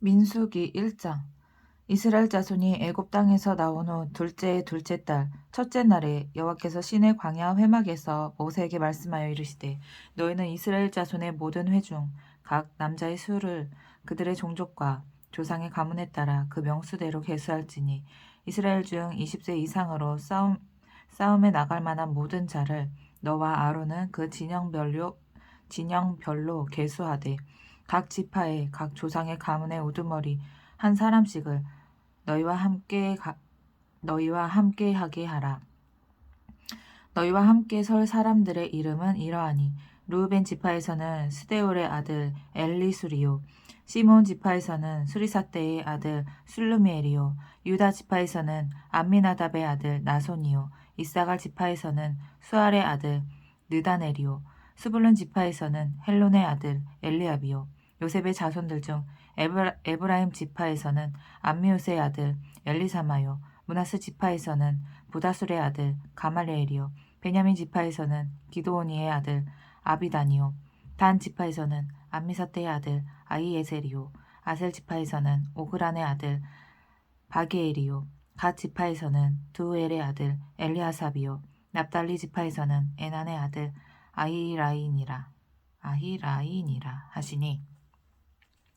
민수기 1장. 이스라엘 자손이 애굽 땅에서 나온 후 둘째의 둘째 달 첫째 날에 여호와께서 시내 광야 회막에서 모세에게 말씀하여 이르시되 너희는 이스라엘 자손의 모든 회 중 각 남자의 수를 그들의 종족과 조상의 가문에 따라 그 명수대로 계수할지니 이스라엘 중 20세 이상으로 싸움에 나갈 만한 모든 자를 너와 아론은 그 진영별로 계수하되 각 지파의 각 조상의 가문의 우두머리 한 사람씩을 너희와 함께 하게 하라. 너희와 함께 설 사람들의 이름은 이러하니 르우벤 지파에서는 스데울의 아들 엘리수리요, 시몬 지파에서는 수리사떼의 아들 술루미엘이요, 유다 지파에서는 암미나답의 아들 나손이요, 이사갈 지파에서는 수알의 아들 느다넬이요, 스불론 지파에서는 헬론의 아들 엘리압이요, 요셉의 자손들 중 에브라임 지파에서는 암미우스의 아들 엘리사마요, 므낫세 지파에서는 부다술의 아들 가말레엘이요, 베냐민 지파에서는 기드오니의 아들 아비다니요, 단 지파에서는 암미사떼의 아들 아히에셀이요, 아셀 지파에서는 오그란의 아들 바게엘이요, 갓 지파에서는 두엘의 아들 엘리아삽이요, 납달리 지파에서는 에난의 아들 아히라인이라 하시니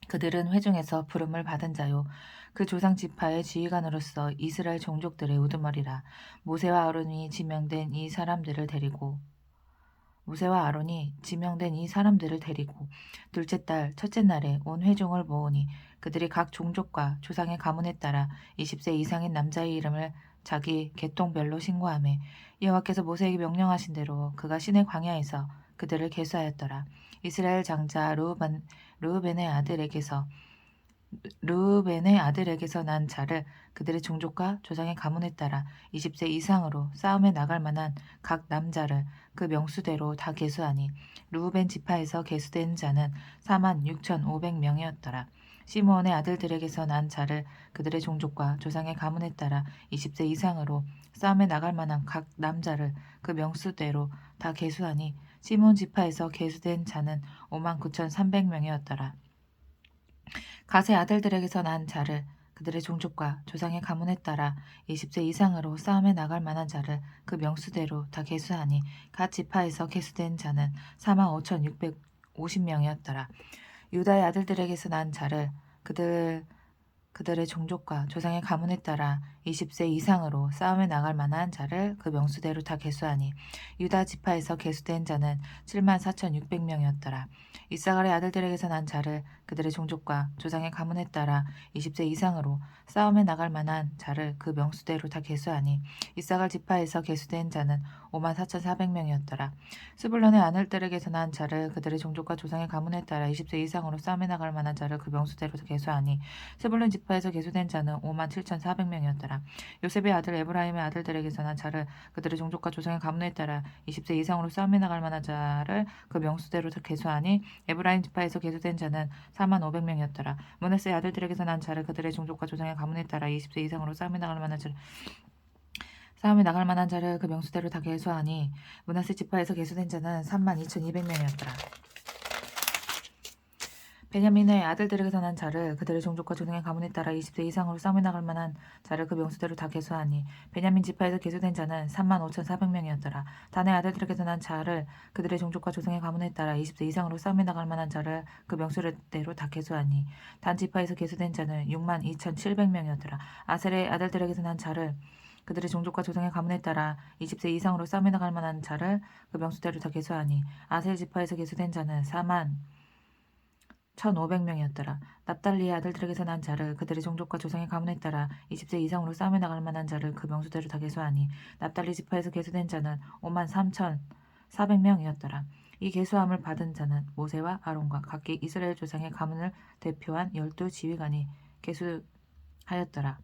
그들은 회중에서 부름을 받은 자요 그 조상 지파의 지휘관으로서 이스라엘 종족들의 우두머리라. 모세와 아론이 지명된 이 사람들을 데리고 둘째 달 첫째 날에 온 회중을 모으니 그들이 각 종족과 조상의 가문에 따라 20세 이상인 남자의 이름을 자기 계통별로 신고하며 여호와께서 모세에게 명령하신 대로 그가 시내 광야에서 그들을 계수하였더라. 이스라엘 장자 르우벤의 아들에게서 난 자를 그들의 종족과 조상의 가문에 따라 20세 이상으로 싸움에 나갈 만한 각 남자를 그 명수대로 다 계수하니 르우벤 지파에서 계수된 자는 46,500명이었더라. 시므온의 아들들에게서 난 자를 그들의 종족과 조상의 가문에 따라 20세 이상으로 싸움에 나갈 만한 각 남자를 그 명수대로 다 계수하니 시므온 지파에서 계수된 자는 59,300명이었더라. 갓의 아들들에게서 난 자를 그들의 종족과 조상의 가문에 따라 20세 이상으로 싸움에 나갈 만한 자를 그 명수대로 다 계수하니 갓 지파에서 계수된 자는 45,650명이었더라. 유다의 아들들에게서 난 자를 그들의 종족과 조상의 가문에 따라 20세 이상으로 싸움에 나갈 만한 자를 그 명수대로 다 계수하니 유다 지파에서 계수된 자는 74,600명이었더라. 이사갈의 아들들에게서 난 자를 그들의 종족과 조상의 가문에 따라 20세 이상으로 싸움에 나갈 만한 자를 그 명수대로 다 계수하니 이사갈 지파에서 계수된 자는 54,400명이었더라. 스불론의 아들들에게서 난 자를 그들의 종족과 조상의 가문에 따라 20세 이상으로 싸움에 나갈 만한 자를 그 명수대로 다 계수하니 스불론 지파에서 계수된 자는 57,400명이었더라. 요셉의 아들 에브라임의 아들들에게서 난 자를 그들의 종족과 조상의 가문에 따라 20세 이상으로 싸움에 나갈 만한 자를 그 명수대로 다 계수하니 에브라임 지파에서 계수된 자는 45,000명이었더라. 므낫세의 아들들에게서 난 자를 그들의 종족과 조상의 가문에 따라 20세 이상으로 싸움에 나갈 만한 자를 그 명수대로 다 계수하니 므낫세 지파에서 계수된 자는 32,200명이었더라. 베냐민의 아들들에게서 난 자를 그들의 종족과 조상의 가문에 따라 20세 이상으로 싸움에 나갈 만한 자를 그 명수대로 다 계수하니 베냐민 지파에서 계수된 자는 35,400명이었더라. 단의 아들들에게서 난 자를 그들의 종족과 조상의 가문에 따라 20세 이상으로 싸움에 나갈 만한 자를 그 명수대로 다 계수하니 단 지파에서 계수된 자는 62,700명이었더라. 아셀의 아들들에게서 난 자를 그들의 종족과 조상의 가문에 따라 20세 이상으로 싸움에 나갈 만한 자를 그 명수대로 다 계수하니 아셀 지파에서 계수된 자는 41,500명이었더라. 납달리의 아들들에게서 난 자를 그들의 종족과 조상의 가문에 따라 20세 이상으로 싸움에 나갈 만한 자를 그 명수대로 다 계수하니 납달리 지파에서 계수된 자는 53,400명이었더라. 이 계수함을 받은 자는 모세와 아론과 각기 이스라엘 조상의 가문을 대표한 12 지휘관이 계수하였더라.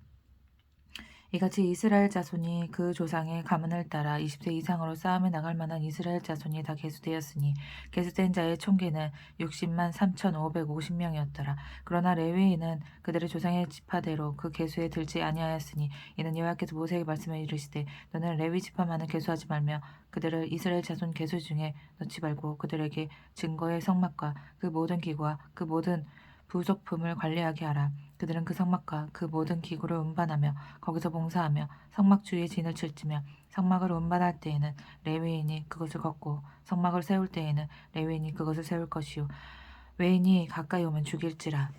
이같이 이스라엘 자손이 그 조상의 가문을 따라 20세 이상으로 싸움에 나갈 만한 이스라엘 자손이 다 계수되었으니 계수된 자의 총계는 60만 3,550명이었더라. 그러나 레위인은 그들의 조상의 지파대로 그 계수에 들지 아니하였으니 이는 여호와께서 모세에게 말씀해 이르시되 너는 레위 지파만을 계수하지 말며 그들을 이스라엘 자손 계수 중에 넣지 말고 그들에게 증거의 성막과 그 모든 기구와 그 모든 부속품을 관리하게 하라. 그들은 그 성막과 그 모든 기구를 운반하며 거기서 봉사하며 성막 주위에 진을 칠지며 성막을 운반할 때에는 레위인이 그것을 걷고 성막을 세울 때에는 레위인이 그것을 세울 것이요 외인이 가까이 오면 죽일지며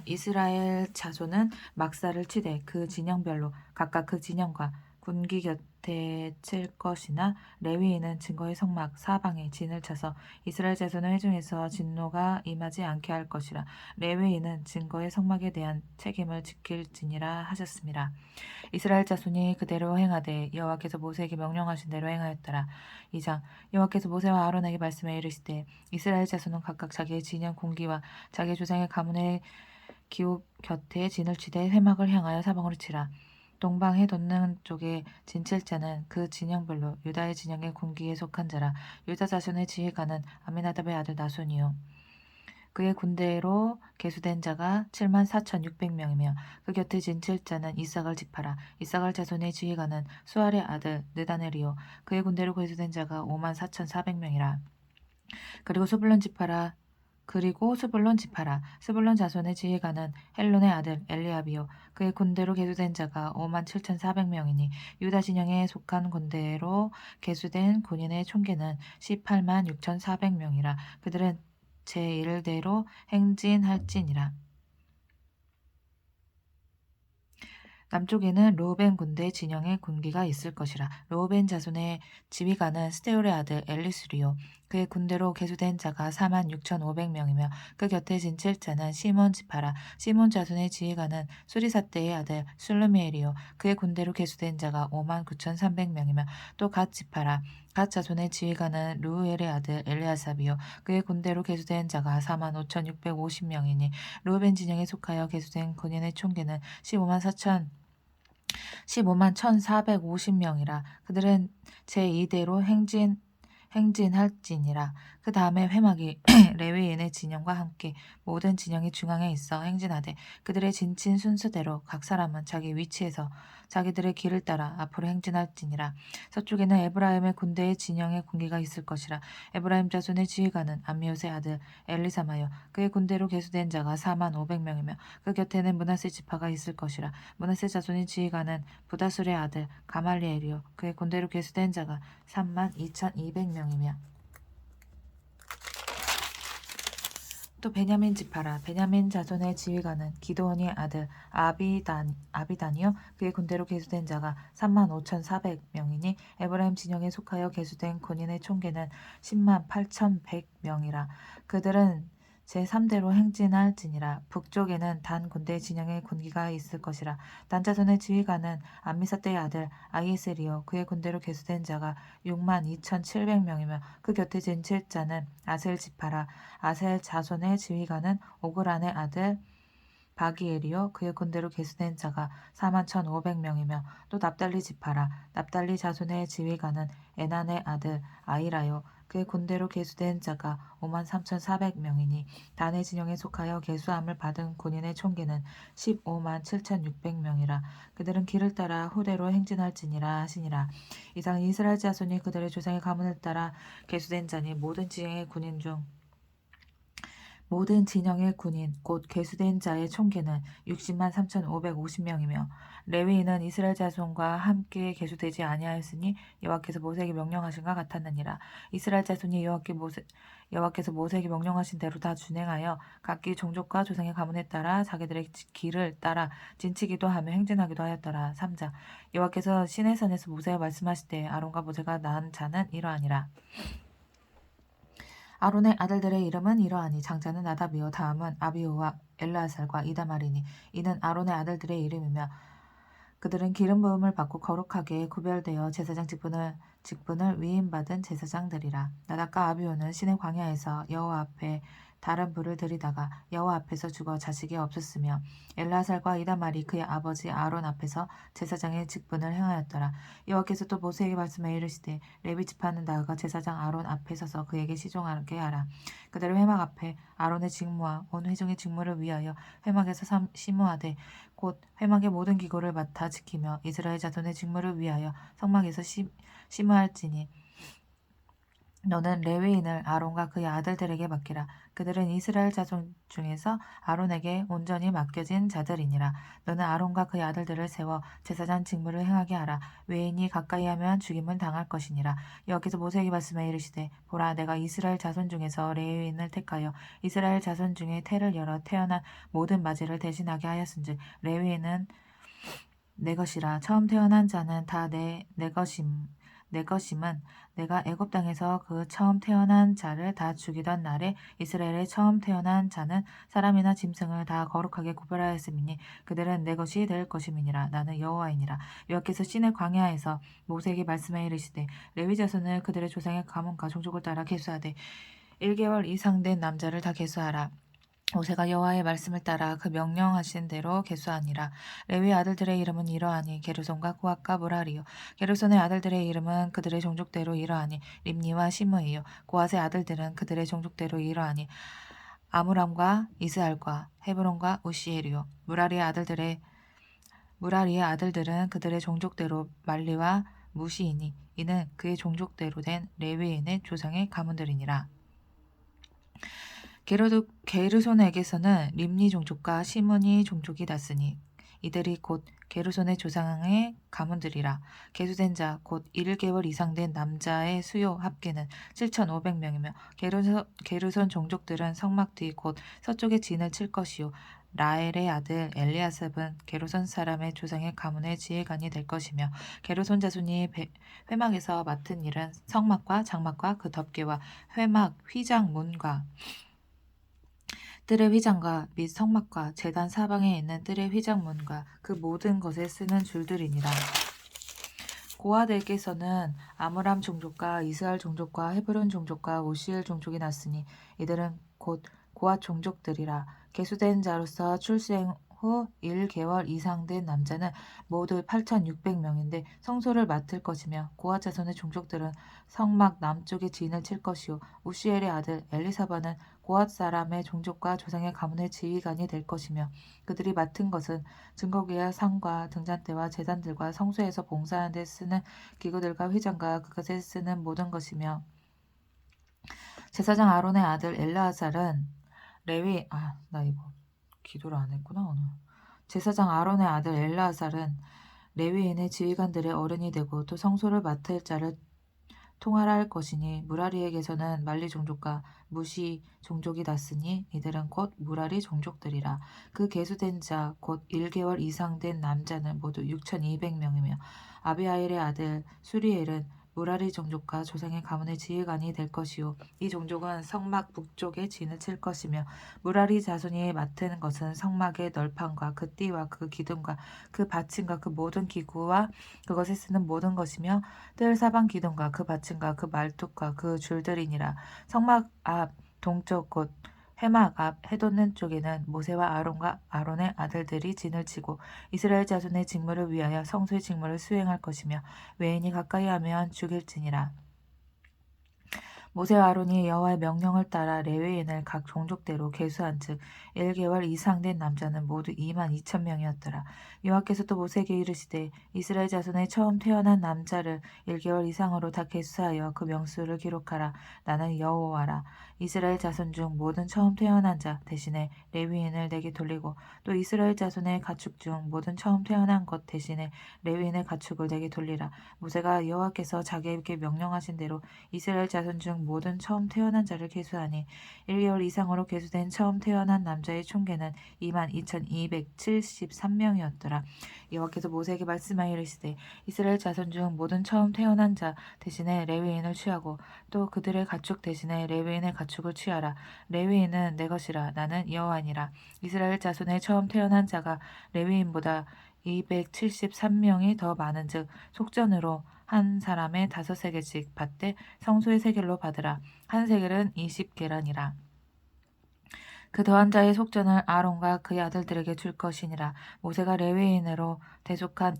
이스라엘 자손은 막사를 치되 그 진영별로 각각 그 진영과 군기 곁에 칠 것이나 레위인은 증거의 성막 사방에 진을 쳐서 이스라엘 자손의 회중에서 진노가 임하지 않게 할 것이라. 레위인은 증거의 성막에 대한 책임을 지킬지니라 하셨습니다. 이스라엘 자손이 그대로 행하되 여호와께서 모세에게 명령하신 대로 행하였더라. 2장 여호와께서 모세와 아론에게 말씀해 이르시되 이스라엘 자손은 각각 자기의 진영 공기와 자기의 조상의 가문의 기업 곁에 진을 치되 회막을 향하여 사방으로 치라. 동방해 돋는 쪽에 진칠 자는 그 진영별로 유다의 진영의 군기에 속한 자라. 유다 자손의 지휘관은 아미나답의 아들 나손이요 그의 군대로 계수된 자가 7만 4,600명이며 그 곁에 진칠 자는 이사갈 지파라. 이사갈 자손의 지휘관은 수알의 아들 느다넬이요 그의 군대로 계수된 자가 5만 4,400명이라. 그리고 스불론 지파라. 스불론 자손의 지휘관은 헬론의 아들 엘리압이요 그의 군대로 계수된 자가 5만 7,400명이니 유다 진영에 속한 군대로 계수된 군인의 총계는 18만 6,400명이라. 그들은 제1대로 행진할지니라. 남쪽에는 르우벤 군대 진영의 군기가 있을 것이라. 르우벤 자손의 지휘관은 스데울의 아들 엘리수리요 그의 군대로 계수된 자가 4만 6,500명이며 그 곁에 진칠 자는 시몬 지파라. 시몬 자손의 지휘관은 수리사떼의 아들 술루미엘이요 그의 군대로 계수된 자가 5만 9,300명이며 또 갓 지파라. 갓 자손의 지휘관은 르우엘의 아들 엘리아삽이요 그의 군대로 계수된 자가 4만 5,650명이니 르우벤 진영에 속하여 계수된 군인의 총계는 15만 1,450명이라. 그들은 제2대로 행진할지니라. 그 다음에 회막이 레위인의 진영과 함께 모든 진영이 중앙에 있어 행진하되 그들의 진친 순서대로 각 사람은 자기 위치에서 자기들의 길을 따라 앞으로 행진할지니라. 서쪽에는 에브라임의 군대의 진영의 군기가 있을 것이라. 에브라임 자손의 지휘관은 암미옷의 아들 엘리사마요 그의 군대로 계수된 자가 4만 500명이며 그 곁에는 므낫세 지파가 있을 것이라. 므낫세 자손의 지휘관은 부다술의 아들 가말리엘이요 그의 군대로 계수된 자가 3만 2,200명이며 또 베냐민 지파라. 베냐민 자손의 지휘관은 기드온의 아들 아비단이요 그의 군대로 계수된 자가 3만 5,400명이니 에브라임 진영에 속하여 계수된 군인의 총계는 10만 8,100명이라. 그들은 제3대로 행진할지니라. 북쪽에는 단 군대 진영의 군기가 있을 것이라. 단 자손의 지휘관은 암미사떼의 아들 아이에셀이요 그의 군대로 계수된 자가 6만 2,700명이며 그 곁에 진칠 자는 아셀 지파라. 아셀 자손의 지휘관은 오그란의 아들 바기엘이요 그의 군대로 계수된 자가 4만 1,500명이며 또 납달리 지파라. 납달리 자손의 지휘관은 에난의 아들 아이라요 그의 군대로 계수된 자가 5만 3,400명이니 단의 진영에 속하여 계수함을 받은 군인의 총계는 15만 7,600명이라. 그들은 길을 따라 후대로 행진할지니라 하시니라. 이상 이스라엘 자손이 그들의 조상의 가문을 따라 계수된 자니 모든 진영의 군인 곧 계수된 자의 총계는 60만 3,550명이며 레위인은 이스라엘 자손과 함께 계수되지 아니하였으니 여호와께서 모세에게 명령하신과 같았느니라. 이스라엘 자손이 여호와께서 모세에게 명령하신 대로 다 준행하여 각기 종족과 조상의 가문에 따라 자기들의 길을 따라 진치기도 하며 행진하기도 하였더라. 3장 여호와께서 시내산에서 모세와 말씀하실 때 아론과 모세가 낳은 자는 이러하니라. 아론의 아들들의 이름은 이러하니 장자는 나답이요 다음은 아비후와 엘르아살과 이다말이니 이는 아론의 아들들의 이름이며 그들은 기름 부음을 받고 거룩하게 구별되어 제사장 직분을 위임받은 제사장들이라. 나답과 아비후는 시내 광야에서 여호와 앞에 다른 불을 들이다가 여호와 앞에서 죽어 자식이 없었으며 엘르아살과 이다말이 그의 아버지 아론 앞에서 제사장의 직분을 행하였더라. 여호와께서 또 모세에게 말씀하여 이르시되 레위 지파는 나아가 제사장 아론 앞에 서서 그에게 시종하게 하라. 그대로 회막 앞에 아론의 직무와 온 회중의 직무를 위하여 회막에서 심무하되 곧 회막의 모든 기구를 맡아 지키며 이스라엘 자손의 직무를 위하여 성막에서 심무할지니 너는 레위인을 아론과 그의 아들들에게 맡기라. 그들은 이스라엘 자손 중에서 아론에게 온전히 맡겨진 자들이니라. 너는 아론과 그의 아들들을 세워 제사장 직무를 행하게 하라. 외인이 가까이 하면 죽임을 당할 것이니라. 여호와께서 모세에게 말씀하여 이르시되 보라 내가 이스라엘 자손 중에서 레위인을 택하여 이스라엘 자손 중에 태를 열어 태어난 모든 맞이를 대신하게 하였은즉 레위인은 내 것이라. 처음 태어난 자는 다 내 것임은 내가 애굽 땅에서 그 처음 태어난 자를 다 죽이던 날에 이스라엘의 처음 태어난 자는 사람이나 짐승을 다 거룩하게 구별하였음이니 그들은 내 것이 될 것임이니라. 나는 여호와이니라. 여호와께서 시내 광야에서 모세에게 말씀하여 이르시되 레위 자손을 그들의 조상의 가문과 종족을 따라 계수하되 1개월 이상 된 남자를 다 계수하라. 모세가 여호와의 말씀을 따라 그 명령하신 대로 계수하니라. 레위 아들들의 이름은 이러하니 게르손과 코앗과 무라리요. 게르손의 아들들의 이름은 그들의 종족대로 이러하니 림니와 시므이요. 코앗의 아들들은 그들의 종족대로 이러하니 아므람과 이스알과 헤브론과 우시엘이요. 무라리의 아들들은 그들의 종족대로 말리와 무시이니 이는 그의 종족대로 된 레위인의 조상의 가문들이니라. 게르손에게서는 림니 종족과 시므니 종족이 났으니 이들이 곧 게르손의 조상의 가문들이라. 계수된 자 곧 1개월 이상 된 남자의 수요 합계는 7,500명이며 게르손 종족들은 성막 뒤 곧 서쪽에 진을 칠 것이요 라엘의 아들 엘리아삽은 게르손 사람의 조상의 가문의 지휘관이 될 것이며 게르손 자손이 회막에서 맡은 일은 성막과 장막과 그 덮개와 회막 휘장 문과 뜰의 휘장과 및 성막과 제단 사방에 있는 뜰의 휘장문과 그 모든 것에 쓰는 줄들이니라. 고앗에게서는 아므람 종족과 이스알 종족과 헤브론 종족과 오시엘 종족이 났으니 이들은 곧 고앗 종족들이라. 계수된 자로서 출생 후 1개월 이상 된 남자는 모두 8,600명인데 성소를 맡을 것이며 고앗 자손의 종족들은 성막 남쪽에 진을 칠 것이요 우시엘의 아들 엘리사바는 고앗 사람의 종족과 조상의 가문의 지휘관이 될 것이며 그들이 맡은 것은 증거기와 상과 등잔대와 제단들과 성소에서 봉사하는 데 쓰는 기구들과 휘장과 그것에 쓰는 모든 것이며 제사장 아론의 아들 엘르아살은 나 이거 기도를 안 했구나 오늘. 제사장 아론의 아들 엘르아살은 레위인의 지휘관들의 어른이 되고 또 성소를 맡을 자를 통하라 할 것이니 무라리에게서는 말리 종족과 무시 종족이 났으니 이들은 곧 무라리 종족들이라. 그 계수된 자 곧 1개월 이상 된 남자는 모두 6,200명이며 아비아일의 아들 수리엘은 무라리 종족과 조상의 가문의 지휘관이 될 것이요 이 종족은 성막 북쪽에 진을 칠 것이며 무라리 자손이 맡은 것은 성막의 널판과 그 띠와 그 기둥과 그 받침과 그 모든 기구와 그것에 쓰는 모든 것이며 뜰 사방 기둥과 그 받침과 그 말뚝과 그 줄들이니라. 성막 앞 동쪽 곧 회막 앞 해돋는 쪽에는 모세와 아론과 아론의 아들들이 진을 치고 이스라엘 자손의 직무를 위하여 성소의 직무를 수행할 것이며 외인이 가까이 하면 죽일지니라. 모세와 아론이 여호와의 명령을 따라 레위인을 각 종족대로 계수한즉 1개월 이상 된 남자는 모두 22,000명이었더라. 여호와께서 또 모세에게 이르시되 이스라엘 자손의 처음 태어난 남자를 1개월 이상으로 다 계수하여 그 명수를 기록하라. 나는 여호와라. 이스라엘 자손 중 모든 처음 태어난 자 대신에 레위인을 내게 돌리고 또 이스라엘 자손의 가축 중 모든 처음 태어난 것 대신에 레위인의 가축을 내게 돌리라. 모세가 여호와께서 자기에게 명령하신 대로 이스라엘 자손 중 모든 처음 태어난 자를 계수하니 1개월 이상으로 계수된 처음 태어난 남자의 총계는 22,273명이었더라. 여호와께서 모세에게 말씀하여 이르시되 이스라엘 자손 중 모든 처음 태어난 자 대신에 레위인을 취하고 또 그들의 가축 대신에 레위인의 가축을 취하라. 레위인은 내 것이라. 나는 여호와니라. 이스라엘 자손의 처음 태어난 자가 레위인보다 273명이 더 많은즉 속전으로 한 사람의 5세겔씩 받되 성소의 세겔로 받으라. 한 세겔은 20계란이라. 그 더한 자의 속전을 아론과 그의 아들들에게 줄 것이니라. 모세가 레위인으로 대속한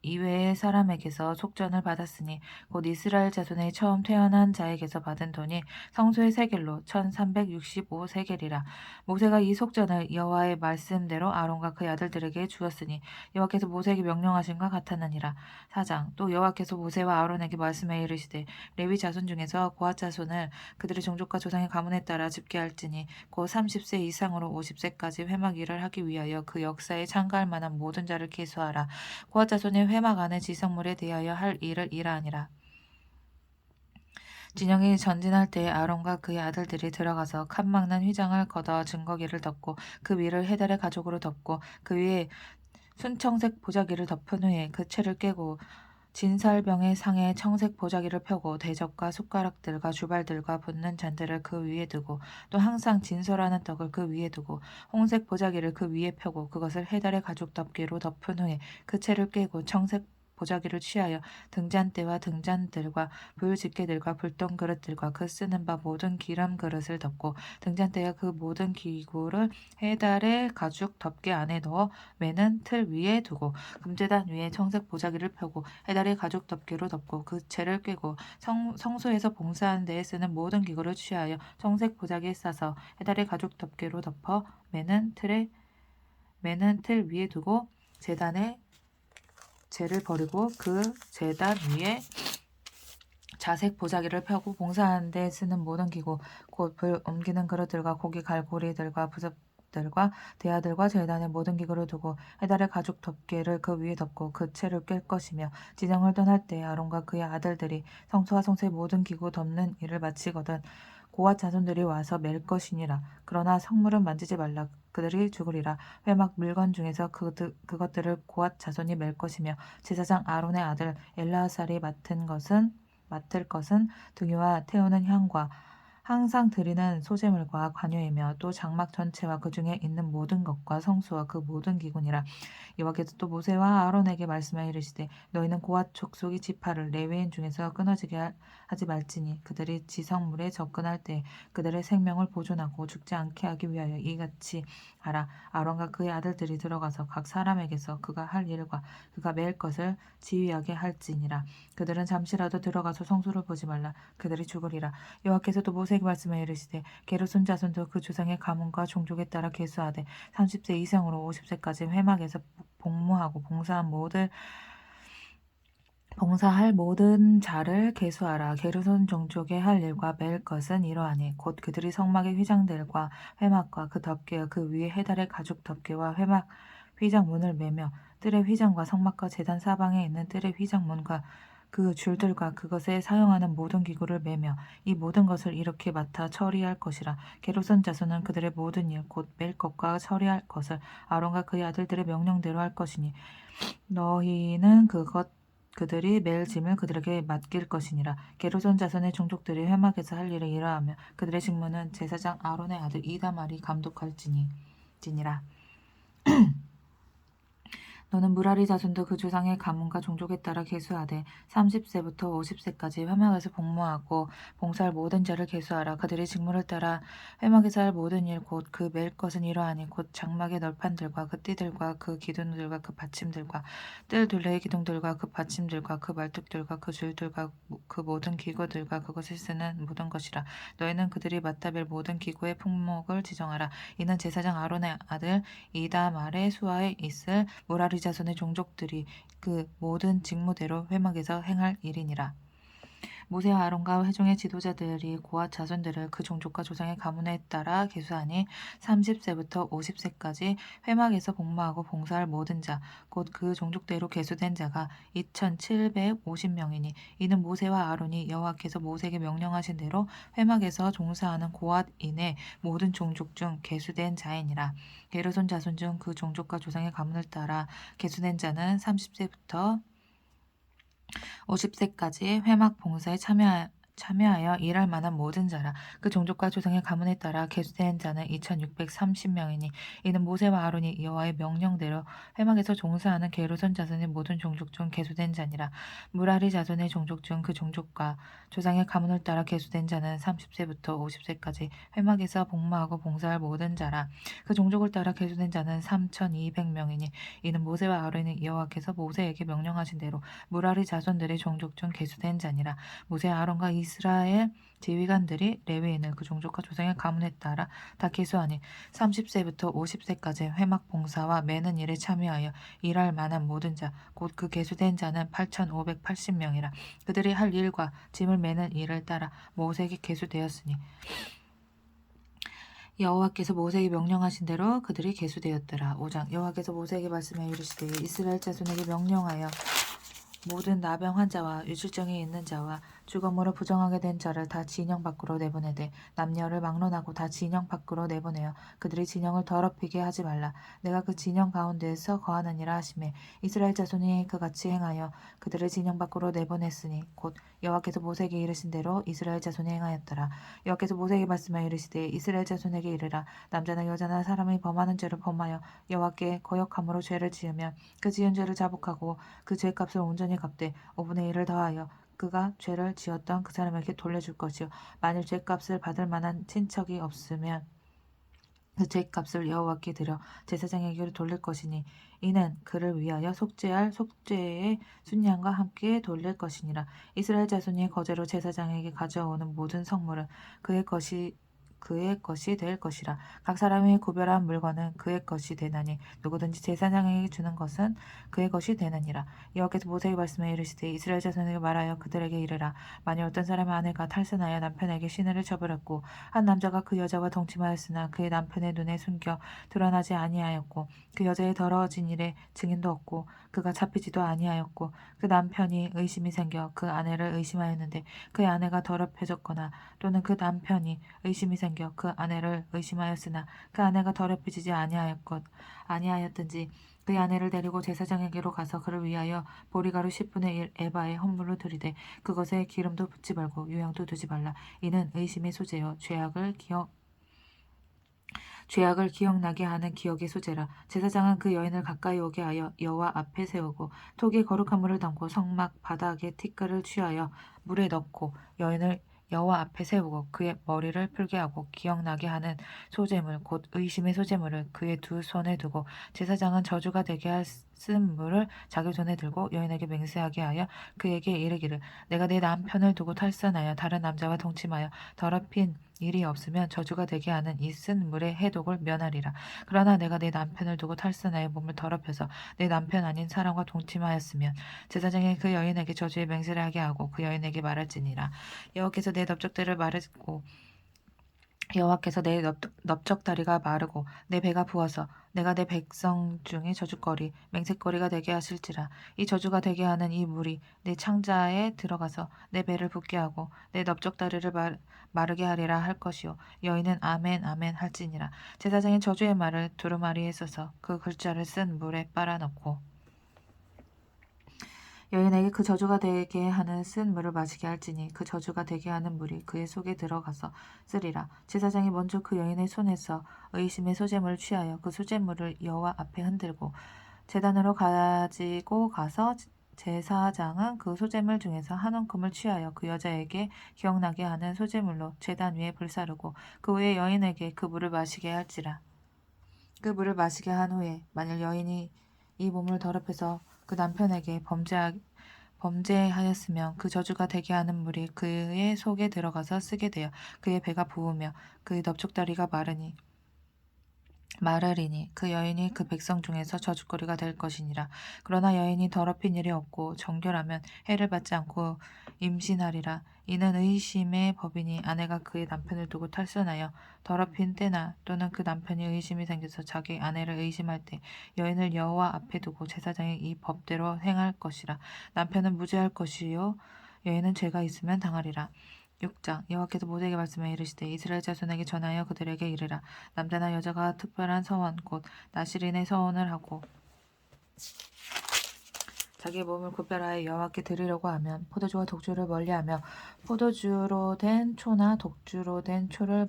이외의 사람에게서 속전을 받았으니 곧 이스라엘 자손의 처음 태어난 자에게서 받은 돈이 성소의 세겔로 1365세겔이라. 모세가 이 속전을 여호와의 말씀대로 아론과 그의 아들들에게 주었으니 여호와께서 모세에게 명령하신과 같았느니라. 4장. 또 여호와께서 모세와 아론에게 말씀해 이르시되 레위 자손 중에서 고핫 자손을 그들의 종족과 조상의 가문에 따라 집계할지니 곧 30세 이상으로 50세까지 회막 일을 하기 위하여 그 역사에 참가할 만한 모든 자를 계수하라. 고핫 자손의 회막 안의 지성물에 대하여 할 일을 이러하니라. 진영이 전진할 때에 아론과 그의 아들들이 들어가서 칸 막는 휘장을 걷어 증거기를 덮고 그 위를 해달의 가죽으로 덮고 그 위에 순청색 보자기를 덮은 후에 그 채를 깨고 진설병의 상에 청색 보자기를 펴고 대접과 숟가락들과 주발들과 붓는 잔들을 그 위에 두고 또 항상 진설하는 떡을 그 위에 두고 홍색 보자기를 그 위에 펴고 그것을 해달의 가죽 덮개로 덮은 후에 그 채를 깨고 청색 보자기를 취하여 등잔대와 등잔들과 불집게들과 불똥 그릇들과 그 쓰는 바 모든 기름 그릇을 덮고 등잔대와 그 모든 기구를 해달의 가죽 덮개 안에 넣어 매는 틀 위에 두고 금제단 위에 청색 보자기를 펴고 해달의 가죽 덮개로 덮고 그 채를 꿰고 성소에서 봉사하는 데에 쓰는 모든 기구를 취하여 청색 보자기에 싸서 해달의 가죽 덮개로 덮어 매는 틀 위에 두고 제단에 재를 버리고 그 제단 위에 자색 보자기를 펴고 봉사하는 데 쓰는 모든 기구 곧 불 옮기는 그릇들과 고기 갈고리들과 부섭들과 대야들과 제단의 모든 기구를 두고 해달의 가죽 덮개를 그 위에 덮고 그 채를 깰 것이며 진영을 떠날 때 아론과 그의 아들들이 성소와 성소의 모든 기구 덮는 일을 마치거든 고핫 자손들이 와서 맬 것이니라. 그러나 성물은 만지지 말라. 그들이 죽으리라. 회막 물건 중에서 그것들을 고핫 자손이 맬 것이며 제사장 아론의 아들 엘라살이 맡을 것은 등유와 태우는 향과 항상 드리는 소재물과 관유이며 또 장막 전체와 그 중에 있는 모든 것과 성수와 그 모든 기구니라. 여호와께서 또 모세와 아론에게 말씀하여 이르시되 너희는 고핫 족속의 지파를 레위인 중에서 끊어지게 하지 말지니 그들이 지성물에 접근할 때 그들의 생명을 보존하고 죽지 않게 하기 위하여 이같이 하라. 아론과 그의 아들들이 들어가서 각 사람에게서 그가 할 일과 그가 맬 것을 지휘하게 할지니라. 그들은 잠시라도 들어가서 성소를 보지 말라. 그들이 죽으리라. 여호와께서도 모세에게 말씀하여 이르시되 게르손 자손도 그 조상의 가문과 종족에 따라 계수하되 30세 이상으로 50세까지 회막에서 복무하고 봉사할 모든 자를 계수하라. 게르손 종족의 할 일과 맬 것은 이러하니 곧 그들이 성막의 휘장들과 회막과 그 덮개와 그 위에 해달의 가죽 덮개와 회막 휘장문을 매며 뜰의 휘장과 성막과 제단 사방에 있는 뜰의 휘장문과 그 줄들과 그것에 사용하는 모든 기구를 매며 이 모든 것을 이렇게 맡아 처리할 것이라. 게르손 자손은 그들의 모든 일 곧 맬 것과 처리할 것을 아론과 그의 아들들의 명령대로 할 것이니 너희는 그들이 맬 짐을 그들에게 맡길 것이니라. 게르손 자손의 종족들이 회막에서 할 일을 이러하며 그들의 직무는 제사장 아론의 아들 이다말이 감독할지니라. 너는 무라리 자손도 그 조상의 가문과 종족에 따라 계수하되 30세부터 50세까지 회막에서 복무하고 봉사할 모든 자를 계수하라. 그들의 직무를 따라 회막에서 할 모든 일 곧 그 맬 것은 이러하니 곧 장막의 널판들과 그 띠들과 그 기둥들과 그 받침들과 뜰 둘레의 기둥들과 그 받침들과 그 말뚝들과 그 줄들과 그 모든 기구들과 그것을 쓰는 모든 것이라. 너희는 그들이 맡아 뵐 모든 기구의 품목을 지정하라. 이는 제사장 아론의 아들 이다말의 수하에 있을 무라리 자손의 종족들이 그 모든 직무대로 회막에서 행할 일이니라. 모세와 아론과 회중의 지도자들이 고핫 자손들을 그 종족과 조상의 가문에 따라 계수하니 30세부터 50세까지 회막에서 복무하고 봉사할 모든 자, 곧 그 종족대로 계수된 자가 2,750명이니 이는 모세와 아론이 여호와께서 모세에게 명령하신 대로 회막에서 종사하는 고핫인의 모든 종족 중 계수된 자이니라. 게르손 자손 중 그 종족과 조상의 가문을 따라 계수된 자는 30세부터 50세까지 회막 봉사에 참여하여 일할 만한 모든 자라. 그 종족과 조상의 가문에 따라 계수된 자는 2630명이니 이는 모세와 아론이 여호와의 명령대로 회막에서 종사하는 게르손 자손의 모든 종족 중 계수된 자니라. 무라리 자손의 종족 중 그 종족과 조상의 가문을 따라 계수된 자는 30세부터 50세까지 회막에서 복무하고 봉사할 모든 자라. 그 종족을 따라 계수된 자는 3200명이니 이는 모세와 아론이 여호와께서 모세에게 명령하신 대로 무라리 자손들의 종족 중 계수된 자니라. 모세 아론과 이스라엘 지휘관들이 레위인을 그 종족과 조상의 가문에 따라 다 계수하니 30세부터 50세까지 회막 봉사와 매는 일에 참여하여 일할 만한 모든 자 곧 그 계수된 자는 8580명이라. 그들이 할 일과 짐을 매는 일을 따라 모세에게 계수되었으니 여호와께서 모세에게 명령하신 대로 그들이 계수되었더라. 5장 여호와께서 모세에게 말씀하여 이르시되 이스라엘 자손에게 명령하여 모든 나병 환자와 유실증이 있는 자와 주검으로 부정하게 된 자를 다 진영 밖으로 내보내되 남녀를 막론하고 다 진영 밖으로 내보내어 그들이 진영을 더럽히게 하지 말라. 내가 그 진영 가운데에서 거하느니라 하시매 이스라엘 자손이 그같이 행하여 그들을 진영 밖으로 내보냈으니 곧 여호와께서 모세에게 이르신 대로 이스라엘 자손이 행하였더라. 여호와께서 모세에게 말씀하여 이르시되 이스라엘 자손에게 이르라. 남자나 여자나 사람이 범하는 죄를 범하여 여호와께 거역함으로 죄를 지으면 그 지은 죄를 자복하고 그 죄값을 온전히 갚되 5분의 1을 더하여 그가 죄를 지었던 그 사람에게 돌려줄 것이요 만일 죄값을 받을 만한 친척이 없으면 그 죄값을 여호와께 드려 제사장에게로 돌릴 것이니 이는 그를 위하여 속죄할 속죄의 순양과 함께 돌릴 것이니라. 이스라엘 자손이 거제로 제사장에게 가져오는 모든 성물은 그의 것이 될 것이라. 각 사람이 구별한 물건은 그의 것이 되나니 누구든지 제사장에게 주는 것은 그의 것이 되느니라. 여호와께서 모세에게 말씀하여 이르시되 이스라엘 자손에게 말하여 그들에게 이르라. 만일 어떤 사람의 아내가 탈선하여 남편에게 시내를 저버렸고 한 남자가 그 여자와 동침하였으나 그의 남편의 눈에 숨겨 드러나지 아니하였고 그 여자의 더러워진 일에 증인도 없고 그가 잡히지도 아니하였고 그 남편이 의심이 생겨 그 아내를 의심하였는데 그의 아내가 더럽혀졌거나 또는 그 남편이 의심이 생겨 그 아내를 의심하였으나 그 아내가 더럽혀지지 아니하였든지 그의 아내를 데리고 제사장에게로 가서 그를 위하여 보리가루 10분의 1 에바의 헌물로 드리되 그것에 기름도 붓지 말고 유향도 두지 말라. 이는 의심의 소재요 죄악을 기억나게 하는 기억의 소재라. 제사장은 그 여인을 가까이 오게 하여 여호와 앞에 세우고 톡에 거룩한 물을 담고 성막 바닥에 티끌을 취하여 물에 넣고 여인을 여호와 앞에 세우고 그의 머리를 풀게 하고 기억나게 하는 소재물 곧 의심의 소재물을 그의 두 손에 두고 제사장은 저주가 되게 할 쓴 물을 자기 손에 들고 여인에게 맹세하게 하여 그에게 이르기를 내가 내 남편을 두고 탈선하여 다른 남자와 동침하여 더럽힌 일이 없으면 저주가 되게 하는 이 쓴 물의 해독을 면하리라. 그러나 내가 내 남편을 두고 탈선하여 몸을 더럽혀서 내 남편 아닌 사람과 동침하였으면 제사장이 그 여인에게 저주의 맹세를 하게 하고 그 여인에게 말할지니라. 여호와께서 내 넓적다리를 마르고 여호와께서 내 넓적다리가 마르고 내 배가 부어서 내가 내 백성 중에 저주거리 맹세거리가 되게 하실지라. 이 저주가 되게 하는 이 물이 내 창자에 들어가서 내 배를 붓게 하고 내 넓적다리를 마르게 하리라 할 것이요 여인은 아멘 아멘 할지니라. 제사장이 저주의 말을 두루마리에 써서 그 글자를 쓴 물에 빨아넣고 여인에게 그 저주가 되게 하는 쓴 물을 마시게 할지니 그 저주가 되게 하는 물이 그의 속에 들어가서 쓰리라. 제사장이 먼저 그 여인의 손에서 의심의 소재물을 취하여 그 소재물을 여호와 앞에 흔들고 제단으로 가지고 가서 제사장은 그 소재물 중에서 한 움큼을 취하여 그 여자에게 기억나게 하는 소재물로 제단 위에 불사르고 그 후에 여인에게 그 물을 마시게 할지라. 그 물을 마시게 한 후에 만일 여인이 이 몸을 더럽혀서 그 남편에게 범죄하였으면 그 저주가 되게 하는 물이 그의 속에 들어가서 쓰게 되어 그의 배가 부으며 그의 넓적다리가 마르리니 그 여인이 그 백성 중에서 저주거리가 될 것이니라. 그러나 여인이 더럽힌 일이 없고 정결하면 해를 받지 않고 임신하리라. 이는 의심의 법이니 아내가 그의 남편을 두고 탈선하여 더럽힌 때나 또는 그 남편이 의심이 생겨서 자기 아내를 의심할 때 여인을 여호와 앞에 두고 제사장이 이 법대로 행할 것이라. 남편은 무죄할 것이요 여인은 죄가 있으면 당하리라. 6장 여호와께서 모세에게 말씀하여 이르시되 이스라엘 자손에게 전하여 그들에게 이르라. 남자나 여자가 특별한 서원 곧 나실인의 서원을 하고 자기의 몸을 구별하여 여호와께 드리려고 하면 포도주와 독주를 멀리하며 포도주로 된 초나 독주로 된 초를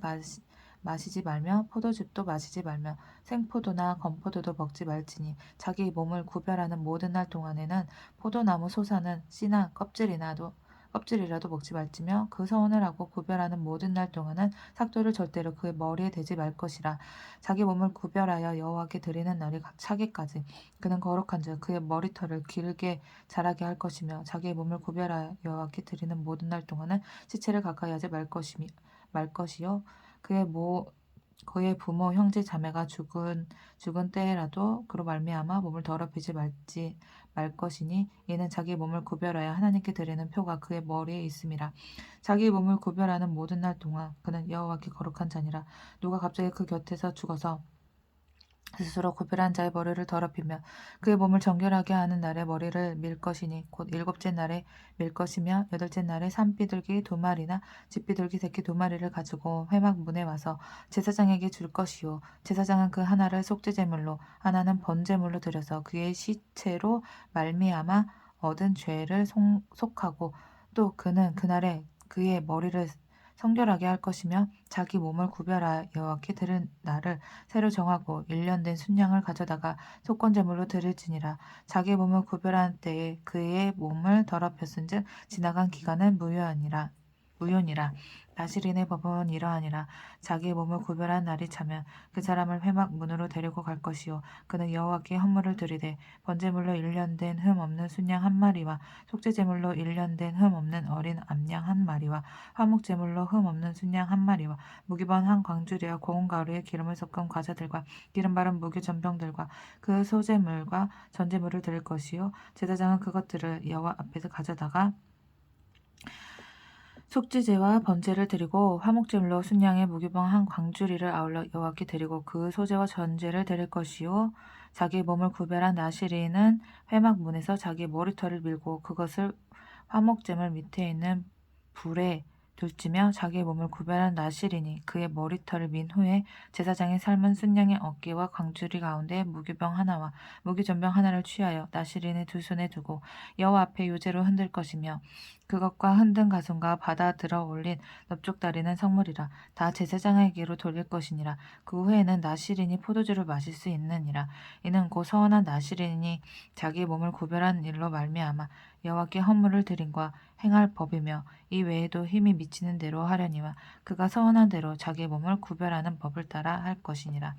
마시지 말며 포도즙도 마시지 말며 생포도나 건포도도 먹지 말지니 자기 몸을 구별하는 모든 날 동안에는 포도나무 소사는 씨나 껍질이라도 먹지 말지며 그 서원을 하고 구별하는 모든 날 동안은 삭도를 절대로 그의 머리에 대지 말 것이라. 자기 몸을 구별하여 여호와께 드리는 날이 차기까지 그는 거룩한즉 그의 머리털을 길게 자라게 할 것이며 자기의 몸을 구별하여 여호와께 드리는 모든 날 동안은 시체를 가까이 하지 말 것이요 그의 부모 형제 자매가 죽은 때라도 그로 말미암아 몸을 더럽히지 말 것이니 이는 자기 몸을 구별하여 하나님께 드리는 표가 그의 머리에 있음이라. 자기 몸을 구별하는 모든 날 동안 그는 여호와께 거룩한 자니라. 누가 갑자기 그 곁에서 죽어서 스스로 구별한 자의 머리를 더럽히며 그의 몸을 정결하게 하는 날에 머리를 밀 것이니 곧 일곱째 날에 밀 것이며 여덟째 날에 산비둘기 두 마리나 집비둘기 새끼 두 마리를 가지고 회막 문에 와서 제사장에게 줄 것이요 제사장은 그 하나를 속죄제물로 하나는 번제물로 드려서 그의 시체로 말미암아 얻은 죄를 속하고 또 그는 그날에 그의 머리를 성결하게 할 것이며 자기 몸을 구별하여 여호와께 드릴 날을 새로 정하고 1년 된 순양을 가져다가 속건제물로 드릴지니라. 자기 몸을 구별한 때에 그의 몸을 더럽혔은즉 지나간 기간은 무효니라. 나실인의 법은 이러하니라. 자기의 몸을 구별한 날이 차면 그 사람을 회막 문으로 데리고 갈 것이요 그는 여호와께 헌물을 드리되 번제물로 1년 된 흠 없는 순양 한 마리와 속죄제물로 1년 된 흠 없는 어린 암양 한 마리와 화목제물로 흠 없는 순양 한 마리와 무기번 한 광주리와 고운 가루에 기름을 섞은 과자들과 기름 바른 무교 전병들과 그 소제물과 전제물을 드릴 것이요 제사장은 그것들을 여호와 앞에서 가져다가 속죄제와 번제를 드리고 화목제물로 순양의 무교병 한 광주리를 아울러 여호와께 드리고 그 소제와 전제를 드릴 것이요 자기 몸을 구별한 나시리는 회막 문에서 자기 머리털을 밀고 그것을 화목제물 밑에 있는 불에 둘지며 자기의 몸을 구별한 나실이니 그의 머리털을 민 후에 제사장이 삶은 순양의 어깨와 광주리 가운데 무교병 하나와 무교전병 하나를 취하여 나실인의 두 손에 두고 여호와 앞에 요제로 흔들 것이며 그것과 흔든 가슴과 받아 들어 올린 넓적다리는 성물이라 다 제사장에게로 돌릴 것이니라. 그 후에는 나실인이 포도주를 마실 수 있느니라. 이는 곧 서원한 나실인이 자기의 몸을 구별한 일로 말미암아 여호와께 헌물을 드림과 행할 법이며 이 외에도 힘이 미치는 대로 하려니와 그가 서원한 대로 자기의 몸을 구별하는 법을 따라 할 것이니라.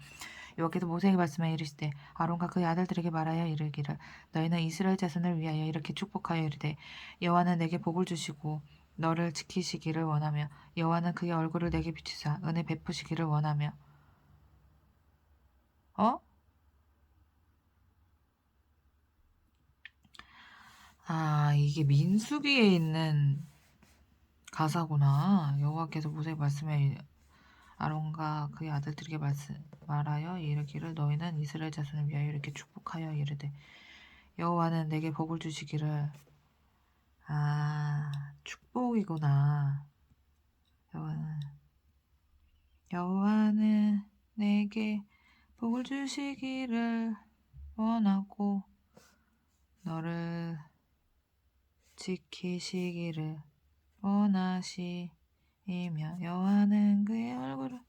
여호와께서 모세에게 말씀하여 이르시되 아론과 그의 아들들에게 말하여 이르기를 너희는 이스라엘 자손을 위하여 이렇게 축복하여 이르되 여호와는 내게 복을 주시고 너를 지키시기를 원하며 여호와는 그의 얼굴을 내게 비추사 은혜 베푸시기를 원하며 이게 민수기에 있는 가사구나. 여호와께서 모세에게 말씀해 아론과 그의 아들들에게 말하여 이르기를 너희는 이스라엘 자손을 위하여 이렇게 축복하여 이르되 여호와는 내게 복을 주시기를 축복이구나. 여호와는 내게 복을 주시기를 원하고 너를 지키시기를 원하시며 여호와는 그의 얼굴을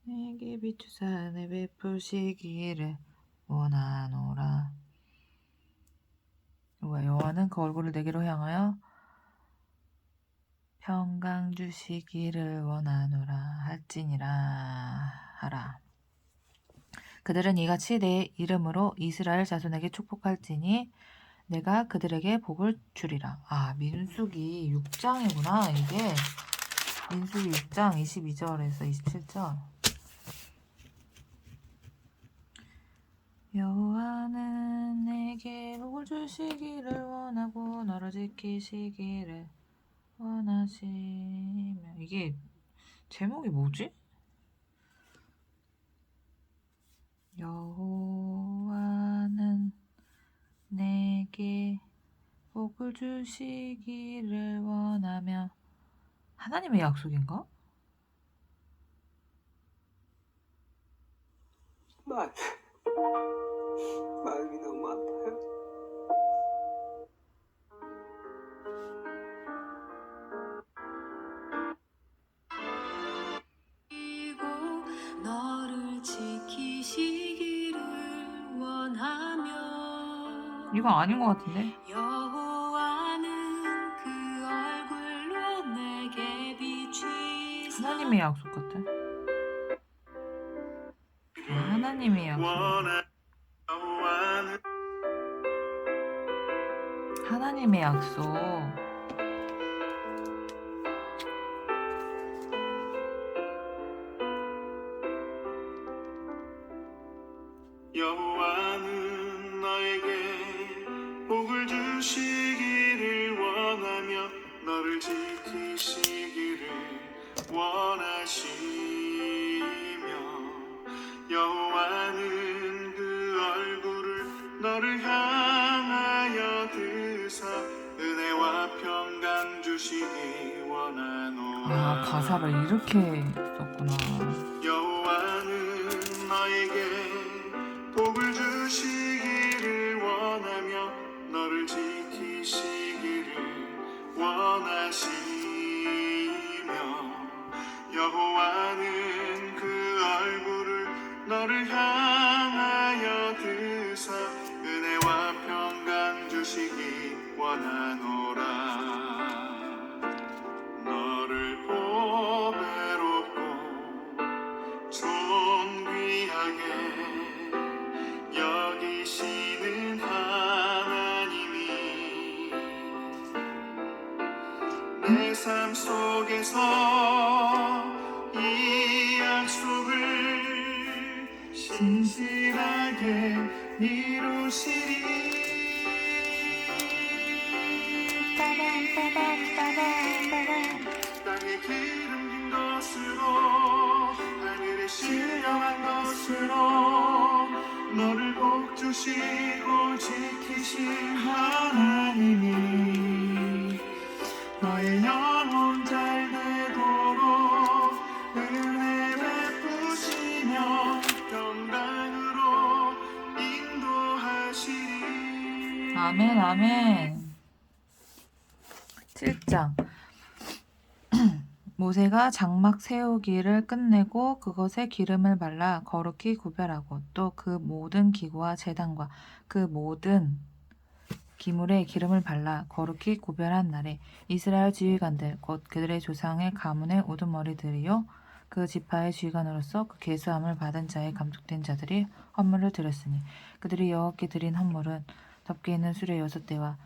내게 비추사 은혜 베푸시기를 원하노라. 여호와는 그 얼굴을 내게로 향하여 평강 주시기를 원하노라 할지니라 하라. 그들은 이같이 내 이름으로 이스라엘 자손에게 축복할지니 내가 그들에게 복을 주리라. 민수기 6장이구나. 이게 민수기 6장 22절에서 27절. 여호와는 내게 복을 주시기를 원하고 너를 지키시기를 원하시며. 이게 제목이 뭐지? 여호와는 내게 복을 주시기를 원하며. 하나님의 약속인가? 마음이 너무 아파요. 이거 아닌 것 같은데? 여호와는 그 얼굴로 내게 비추시사 하나님의 약속 같아. 하나님의 약속. 하나님의 약속. 여호와는 너에게 복을 주시기를 원하며 너를 지키시기를 원하시며 여호와는 그 얼굴을 너를 향하여 드사 은혜와 평강 주시기 원하노라. 가사를 이렇게 썼구나. 여호와는 너에게 복을 주시기를 원하며 너를 지키시기를 원하시며 여호와는 그 얼굴을 너를 향하여 드사 은혜와 평강 주시기 원하노라. 너를 보배롭고 존귀하게 여기시는 하나님이 내 삶 속에서 이 약속을 신실하게 이루시리. 땅에 기름진 것으로 하늘에 신령한 것으로 너를 복 주시고 지키실 하나님이 너의 영혼 잘 되도록 은혜 베푸시며 평강으로 인도하시리. 아멘, 아멘. 7장. 모세가 장막 세우기를 끝내고 그것에 기름을 발라 거룩히 구별하고 또 그 모든 기구와 제단과 그 모든 기물에 기름을 발라 거룩히 구별한 날에 이스라엘 지휘관들 곧 그들의 조상의 가문의 우두머리들이요 그 지파의 지휘관으로서 그 계수함을 받은 자에 감독된 자들이 헌물을 드렸으니 그들이 여호와께 드린 헌물은 덮개 있는 수레 6대와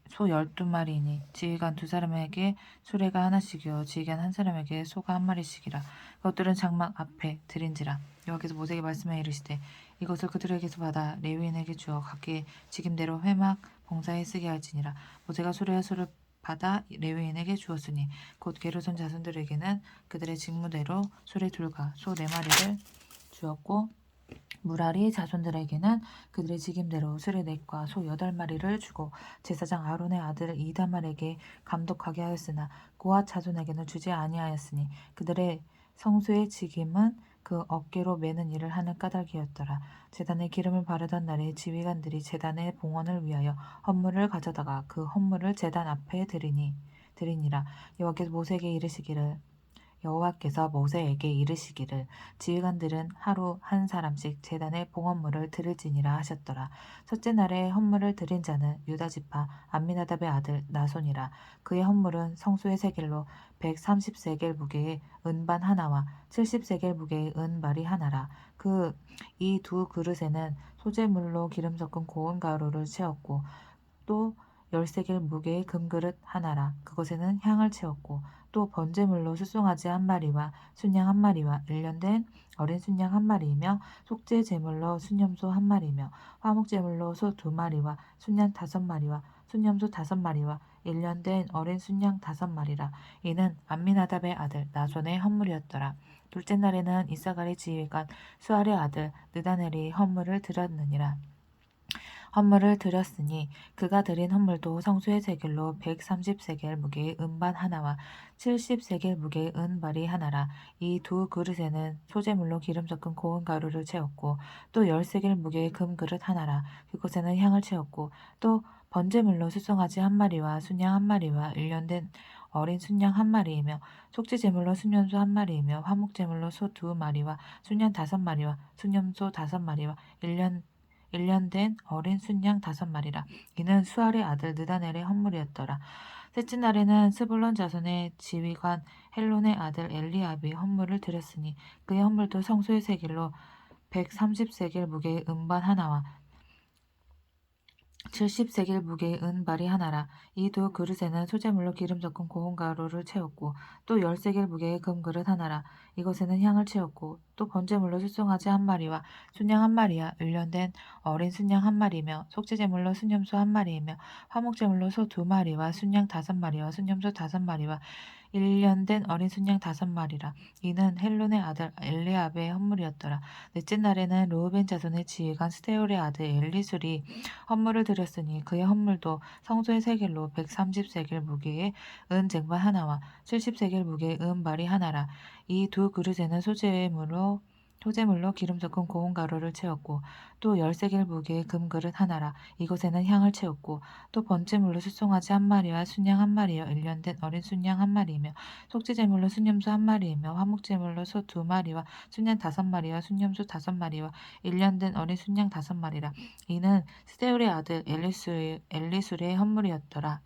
소 12마리이니 지휘관 2사람에게 수레가 하나씩이요 지휘관 1사람에게 소가 1마리씩이라. 그것들은 장막 앞에 드린지라. 여호와께서 모세에게 말씀해 이르시되 이것을 그들에게서 받아 레위인에게 주어 각기 직임대로 회막 봉사에 쓰게 할지니라. 모세가 수레와 소를 받아 레위인에게 주었으니 곧 게르손 자손들에게는 그들의 직무대로 수레 2과 소 4마리를 주었고 무라리 자손들에게는 그들의 직임대로 수레 4과 소 8마리를 주고 제사장 아론의 아들 이다말에게 감독하게 하였으나 고앗 자손에게는 주지 아니하였으니 그들의 성소의 직임은 그 어깨로 매는 일을 하는 까닭이었더라. 제단에 기름을 바르던 날에 지휘관들이 제단의 봉헌을 위하여 헌물을 가져다가 그 헌물을 제단 앞에 드리니라. 여호와께서 모세에게 이르시기를 여호와께서 모세에게 이르시기를 지휘관들은 하루 한 사람씩 제단의 봉헌물을 드릴지니라 하셨더라. 첫째 날에 헌물을 드린 자는 유다 지파 암미나답의 아들 나손이라. 그의 헌물은 성소의 세겔로 130세겔 무게의 은반 하나와 70세겔 무게의 은발이 하나라. 이 2그릇에는 소재물로 기름 섞은 고운 가루를 채웠고 또 10세겔 무게의 금그릇 하나라. 그것에는 향을 채웠고 또 번제물로 수송아지 1마리와 순양 1마리와 1년된 어린 순양 1마리이며 속죄 제물로 순염소 1마리며 화목 제물로 소 2마리와 순양 5마리와 순염소 5마리와 1년된 어린 순양 5마리라. 이는 암미나답의 아들 나손의 헌물이었더라. 둘째 날에는 이사갈의 지휘관 수알의 아들 느다넬이 헌물을 드렸느니라. 헌물을 드렸으니 그가 드린 헌물도 성소의 세겔로 130세겔 무게의 은반 하나와 70세겔 무게의 은발이 하나라. 이 2그릇에는 소재물로 기름 섞은 고운 가루를 채웠고 또 10세겔 무게의 금그릇 하나라. 그곳에는 향을 채웠고 또 번제물로 수송아지 1마리와 순양 1마리와 1년된 어린 순양 1마리이며 속죄제물로 순염소 1마리이며 화목제물로 소 2마리와 순양 5마리와 순염소 5마리와 1년 된 어린 순양 5마리라. 이는 수알의 아들 느다넬의 헌물이었더라. 셋째 날에는 스불론 자손의 지휘관 헬론의 아들 엘리압이 헌물을 드렸으니 그의 헌물도 성소의 세겔로 130세겔 무게의 은반 하나와 70세겔 무게의 은발이 하나라. 이 두 그릇에는 소재물로 기름 섞은 고운 가루를 채웠고 또 10세겔 무게의 금그릇 하나라. 이것에는 향을 채웠고 또 번제물로 수송아지 1마리와 순양 1마리와 1년 된 어린 순양 1마리며 속죄제물로 순염소 1마리이며 화목제물로 소 2마리와 순양 5마리와 순염소 5마리와 1년 된 어린 순양 5마리라. 이는 헬론의 아들 엘리압의 헌물이었더라. 넷째 날에는 르우벤 자손의 지휘관 스데울의 아들 엘리술이 헌물을 드렸으니 그의 헌물도 성소의 세겔로 130세겔 무게의 은 쟁반 하나와 70세겔 무게의 은발이 하나라. 이 두 그릇에는 소재물로 기름 섞은 고운 가루를 채웠고 또 10세겔 무게의 금그릇 하나라. 이것에는 향을 채웠고 또 번제물로 수송아지 1마리와 순양 1마리여 1년 된 어린 순양 1마리이며 속죄제물로 순염소 1마리이며 화목제물로 소 2마리와 순양 5마리와 순염소 5마리와 1년 된 어린 순양 5마리라. 이는 스데울의 아들 엘리술의 헌물이었더라.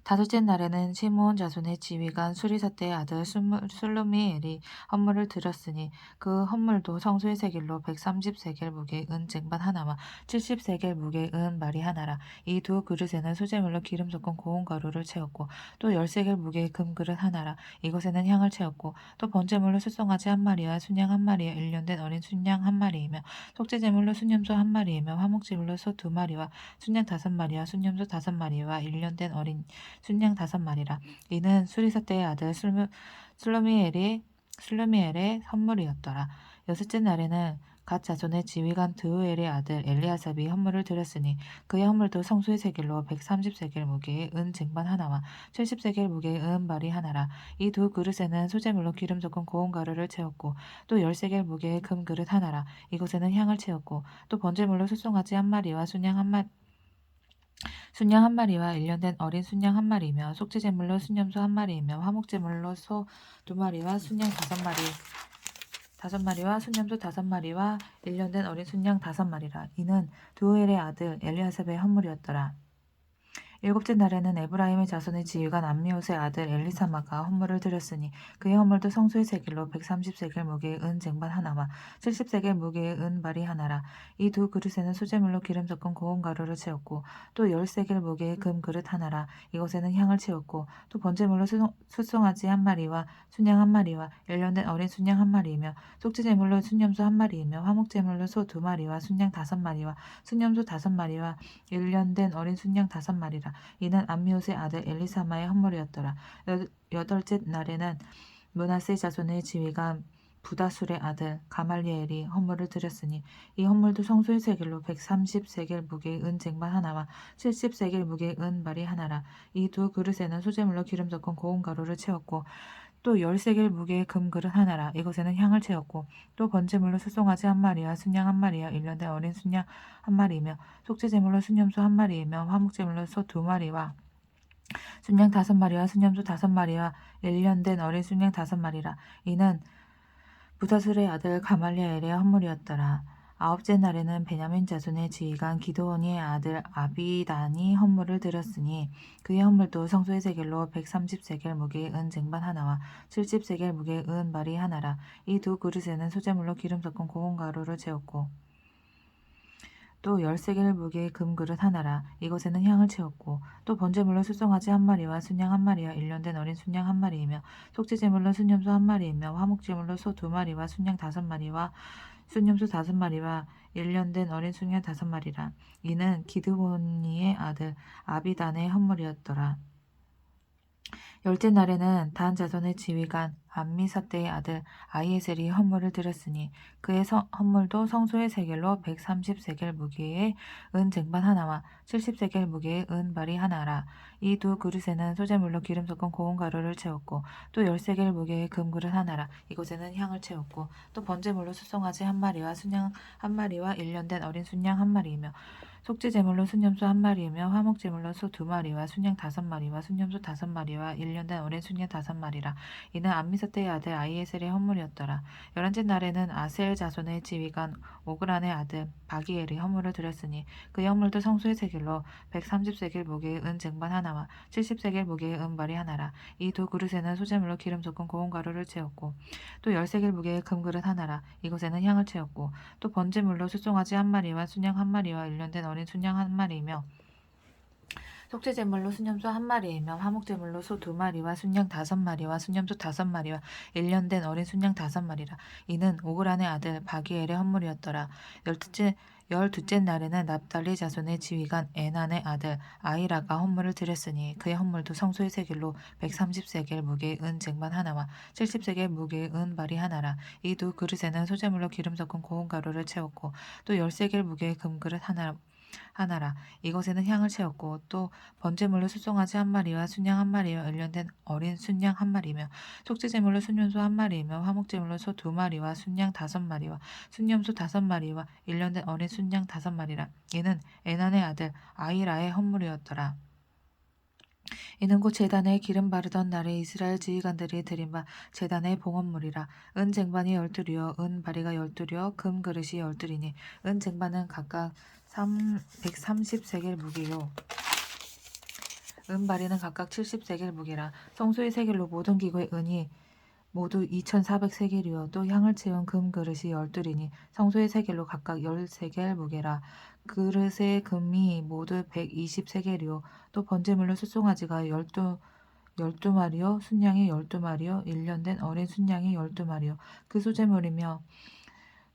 다섯째 날에는 시므온 자손의 지휘관 수리사대의 아들 술루미엘이 헌물을 드렸으니 그 헌물도 성소의 세겔로 130세겔 무게의 은 쟁반 하나와 70세겔 무게의 은 말이 하나라. 이 두 그릇에는 소재물로 기름 섞은 고운 가루를 채웠고 또 10세겔 무게의 금그릇 하나라. 이것에는 향을 채웠고 또 번제물로 수송아지 1마리와 순양 1마리와 1년 된 어린 순양 1마리이며 속죄제물로 순염소 1마리이며 화목제물로 소 2마리와 순양 5마리와 순염소 5마리와 1년 된 어린 순양 5마리라. 이는 수리사대의 아들 슬루미엘의 헌물이었더라. 여섯째 날에는 갓 자손의 지휘관 드우엘의 아들 엘리아삽이 헌물을 드렸으니 그의 헌물도 성소의 세겔로 130세겔 무게의 은 쟁반 하나와 70세겔 무게의 은발이 하나라. 이 두 그릇에는 소재물로 기름 섞은 고운 가루를 채웠고 또 10세겔 무게의 금그릇 하나라. 이곳에는 향을 채웠고 또 번제물로 수송아지 1마리와 순양 1마리와 1년 된 어린 순양 1마리이며 속죄제물로 순염소 1마리이며 화목제물로 소 2마리와 순양 5마리와 순염소 5마리와 1년 된 어린 순양 5마리라. 이는 두엘의 아들 엘리아삽의 헌물이었더라. 일곱째 날에는 에브라임의 자손의 지휘관 암미옷의 아들 엘리사마가 헌물을 드렸으니 그의 헌물도 성소의 세겔로 130세겔 무게의 은 쟁반 하나와 70세겔 무게의 은발이 하나라. 이 두 그릇에는 소재물로 기름 섞은 고운 가루를 채웠고 또 10세겔 무게의 금그릇 하나라. 이것에는 향을 채웠고 또 번제물로 수송아지 1마리와 순양 1마리와 1년 된 어린 순양 1마리이며 속죄제물로 순염소 1마리이며 화목제물로 소 2마리와 순양 5마리와 순염소 5마리와 1년 된 어린 순양 5마리라. 이는 암미옷의 아들 엘리사마의 헌물이었더라. 여덟째 날에는 므낫세 자손의 지휘관 부다술의 아들 가말리엘이 헌물을 드렸으니 이 헌물도 성소의 세겔로 130세겔 무게의 은 쟁반 하나와 70세겔 무게의 은발이 하나라. 이 두 그릇에는 소재물로 기름 섞은 고운 가루를 채웠고 또 10세겔 무게의 금그릇 하나라. 이것에는 향을 채웠고 또 번제물로 수송아지 1마리와 순양 1마리와 1년 된 어린 순양 1마리이며 속죄제물로 순염소 1마리이며 화목제물로 소 2마리와 순양 5마리와 순염소 5마리와 1년 된 어린 순양 5마리라. 이는 부다술의 아들 가말리엘의 헌물이었더라. 아홉째 날에는 베냐민 자손의 지휘관 기드온의 아들 아비단이 헌물을 드렸으니 그의 헌물도 성소의 세겔로 130세겔 무게의 은 쟁반 하나와 70세겔 무게의 은 발이 하나라. 이 두 그릇에는 소재물로 기름 섞은 고운 가루를 채웠고 또 10세겔 무게의 금그릇 하나라. 이것에는 향을 채웠고 또 번제물로 수송아지 1마리와 순양 1마리와 1년 된 어린 순양 1마리이며 속죄제물로 순염소 1마리이며 화목제물로 소 2마리와 순양 5마리와 순염소 5마리와 1년 된 어린 순양 5마리라. 이는 기드온이의 아들 아비단의 헌물이었더라. 열째 날에는 단 자손의 지휘관 암미사대의 아들 아이에셀이 헌물을 드렸으니 그의 헌물도 성소의 세겔로 130세겔 무게의 은 쟁반 하나와 70세겔 무게의 은 발이 하나라. 이 두 그릇에는 소재물로 기름 섞은 고운 가루를 채웠고 또 10세겔 무게의 금그릇 하나라. 이곳에는 향을 채웠고 또 번제물로 수송아지 1마리와 순양 1마리와 1년 된 어린 순양 1마리이며 속죄제물로 순염소 1마리이며 화목제물로 소 2마리와 순양 5마리와 순염소 5마리와 1년 된 어린 순양 5마리라. 이는 암미사대의 아들 아히에셀의 헌물이었더라. 11째 날에는 아셀 자손의 지휘관 오그란의 아들 바기엘이 헌물을 드렸으니 그 헌물도 성소의 세겔로 130세겔 무게의 은 쟁반 하나와 70세겔 무게의 은발이 하나라. 이 두 그릇에는 소재물로 기름 섞은 고운 가루를 채웠고 또 10세겔 무게의 금그릇 하나라. 이것에는 향을 채웠고 또 번제물로 숫송아지 1마리와 순양 1마리와 1년 된 어린 순양 1마리이며 속죄제물로 순염소 1마리이며 화목제물로 소 2마리와 순양 5마리와 순염소 5마리와 1년 된 어린 순양 5마리라. 이는 오그란의 아들 바기엘의 헌물이었더라. 열두째 날에는 납달리 자손의 지휘관 에난의 아들 아히라가 헌물을 드렸으니 그의 헌물도 성소의 세겔로 130세겔 무게의 은 쟁반 하나와 70세겔 무게의 은발이 하나라. 이 두 그릇에는 소재물로 기름 섞은 고운 가루를 채웠고 또 10세겔 무게의 금그릇 하나라. 이것에는 향을 채웠고 또 번제물로 숫송아지 1마리와 순양 1마리와 1년 된 어린 순양 1마리며 속죄제물로 순염소 1마리이며 화목제물로 소 2마리와 순양 5마리와 순염소 5마리와 1년 된 어린 순양 5마리라. 이는 에난의 아들 아히라의 헌물이었더라. 이는 곧 제단에 기름 바르던 날에 이스라엘 지휘관들이 드린 바 제단의 봉헌물이라. 은 쟁반이 12려 은 바리가 12려 금 그릇이 12이니 은 쟁반은 각각 130세겔 무게요 은 바리는 각각 70세겔 무게라. 성소의 세겔로 모든 기구의 은이 모두 2400세겔이요 또 향을 채운 금 그릇이 12이니 성소의 세겔로 각각 10세겔 무게라. 그릇의 금이 모두 120세겔이요 또 번제물로 숫송아지가 12마리요 순양이 12마리요 1년 된 어린 순양이 12마리요 그 소제물이며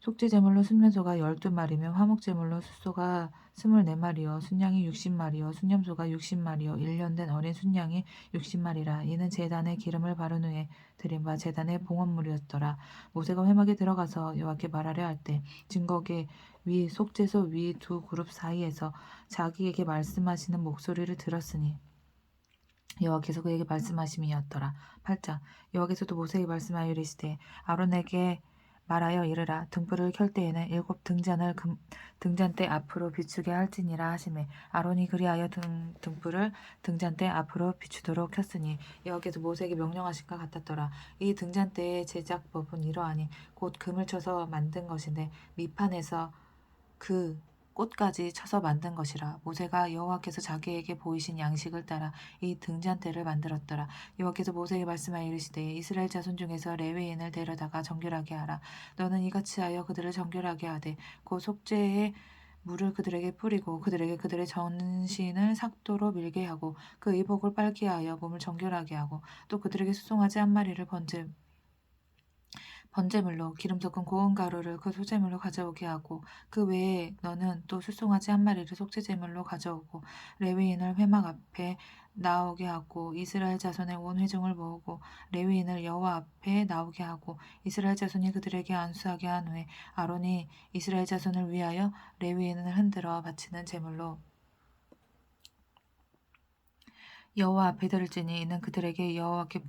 속죄제물로 순면소가 12마리며 화목제물로 숫소가 24마리요 순양이 60마리요 순염소가 60마리요 1년 된 어린 순양이 60마리라. 이는 제단에 기름을 바른 후에 드린 바 제단의 봉헌물이었더라. 모세가 회막에 들어가서 여호와께 말하려 할 때 증거계 위 속죄소 위 두 그룹 사이에서 자기에게 말씀하시는 목소리를 들었으니 여호와께서 그에게 말씀하심이었더라. 8장 여호와께서도 모세에게 말씀하여 이르시되 아론에게 말하여 이르라. 등불을 켤 때에는 7 등잔을 등잔대 앞으로 비추게 할지니라 하시매 아론이 그리하여 등불을 등잔대 앞으로 비추도록 켰으니 여호와께서 모세에게 명령하신 것 같았더라. 이 등잔대의 제작법은 이러하니 곧 금을 쳐서 만든 것인데 밑판에서 그 꽃까지 쳐서 만든 것이라. 모세가 여호와께서 자기에게 보이신 양식을 따라 이 등잔대를 만들었더라. 여호와께서 모세에게 말씀하여 이르시되 이스라엘 자손 중에서 레위인을 데려다가 정결하게 하라. 너는 이같이 하여 그들을 정결하게 하되 곧 속죄의 물을 그들에게 뿌리고 그들의 전신을 삭도로 밀게 하고 그 의복을 빨게 하여 몸을 정결하게 하고 또 그들에게 수송아지 1마리를 번제물로 기름 섞은 고운 가루를 그 소제물로 가져오게 하고 그 외에 너는 또 수송아지 1마리를 속죄제물로 가져오고 레위인을 회막 앞에 나오게 하고 이스라엘 자손의 온 회중을 모으고 레위인을 여호와 앞에 나오게 하고 이스라엘 자손이 그들에게 안수하게 한 후에 아론이 이스라엘 자손을 위하여 레위인을 흔들어 바치는 제물로 여호와 앞에 들을지니 이는 그들에게 여호와께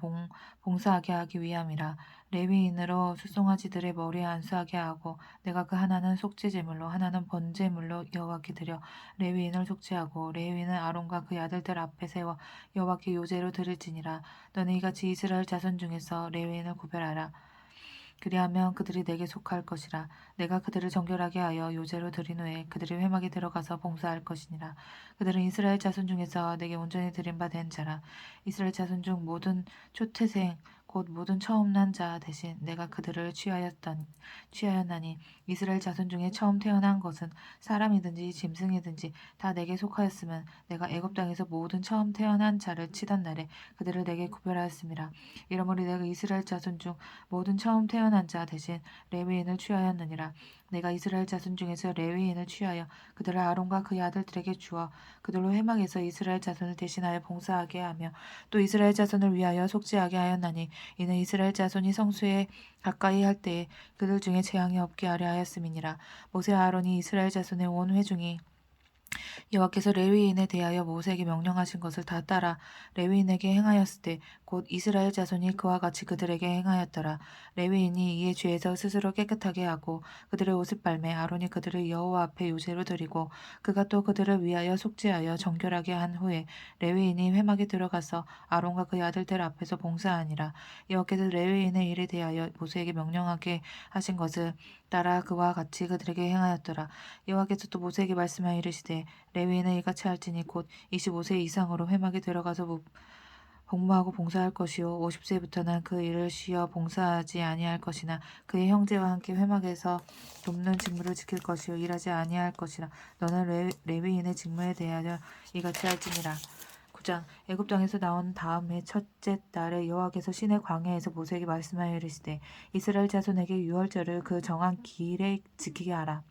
봉사하게 하기 위함이라. 레위인으로 수송아지들의 머리에 안수하게 하고 내가 그 하나는 속죄제물로 하나는 번제물로 여호와께 드려 레위인을 속죄하고 레위인은 아론과 그의 아들들 앞에 세워 여호와께 요제로 드릴지니라. 너는 이같이 이스라엘 자손 중에서 레위인을 구별하라. 그리하면 그들이 내게 속할 것이라. 내가 그들을 정결하게 하여 요제로 드린 후에 그들이 회막에 들어가서 봉사할 것이니라. 그들은 이스라엘 자손 중에서 내게 온전히 드린 바 된 자라. 이스라엘 자손 중 모든 초태생 곧 모든 처음 난 자 대신 내가 그들을 취하였나니 이스라엘 자손 중에 처음 태어난 것은 사람이든지 짐승이든지 다 내게 속하였으면 내가 애굽 땅에서 모든 처음 태어난 자를 치던 날에 그들을 내게 구별하였음이라. 이러므로 내가 이스라엘 자손 중 모든 처음 태어난 자 대신 레위인을 취하였느니라. 내가 이스라엘 자손 중에서 레위인을 취하여 그들을 아론과 그의 아들들에게 주어 그들로 회막에서 이스라엘 자손을 대신하여 봉사하게 하며 또 이스라엘 자손을 위하여 속죄하게 하였나니 이는 이스라엘 자손이 성수에 가까이 할 때에 그들 중에 재앙이 없게 하려 하였음이니라. 모세와 아론이 이스라엘 자손의 온 회중이 여호와께서 레위인에 대하여 모세에게 명령하신 것을 다 따라 레위인에게 행하였을 때 곧 이스라엘 자손이 그와 같이 그들에게 행하였더라. 레위인이 이에 죄에서 스스로 깨끗하게 하고 그들의 옷을 빨매 아론이 그들을 여호와 앞에 요제로 드리고 그가 또 그들을 위하여 속죄하여 정결하게 한 후에 레위인이 회막에 들어가서 아론과 그의 아들들 앞에서 봉사하니라. 여호와께서 레위인의 일에 대하여 모세에게 명령하게 하신 것을 따라 그와 같이 그들에게 행하였더라. 여호와께서 또 모세에게 말씀하여 이르시되 레위인은 이같이 할지니 곧 25세 이상으로 회막에 들어가서 복무하고 봉사할 것이요 50세부터는 그 일을 쉬어 봉사하지 아니할 것이나 그의 형제와 함께 회막에서 돕는 직무를 지킬 것이요 일하지 아니할 것이라. 너는 레위인의 직무에 대하여 이같이 할지니라. 9장 애굽 땅에서 나온 다음 해 첫째 달에 여호와께서 시내 광야에서 모세에게 말씀하여 이르시되 이스라엘 자손에게 유월절을 그 정한 기일에 지키게 하라.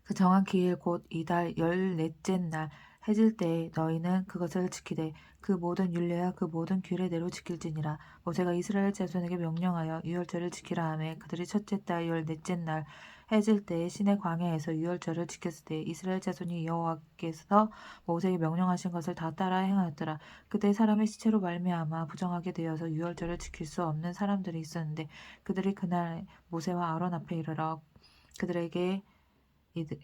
그 정한 기일 곧 이달 14째 날 해질 때에 너희는 그것을 지키되 그 모든 율례와 그 모든 규례대로 지킬지니라. 모세가 이스라엘 자손에게 명령하여 유월절을 지키라 하매 그들이 첫째 달 14째 날 해질 때에 시내 광야에서 유월절을 지켰을 때 이스라엘 자손이 여호와께서 모세에게 명령하신 것을 다 따라 행하였더라. 그때 사람의 시체로 말미암아 부정하게 되어서 유월절을 지킬 수 없는 사람들이 있었는데 그들이 그날 모세와 아론 앞에 이르러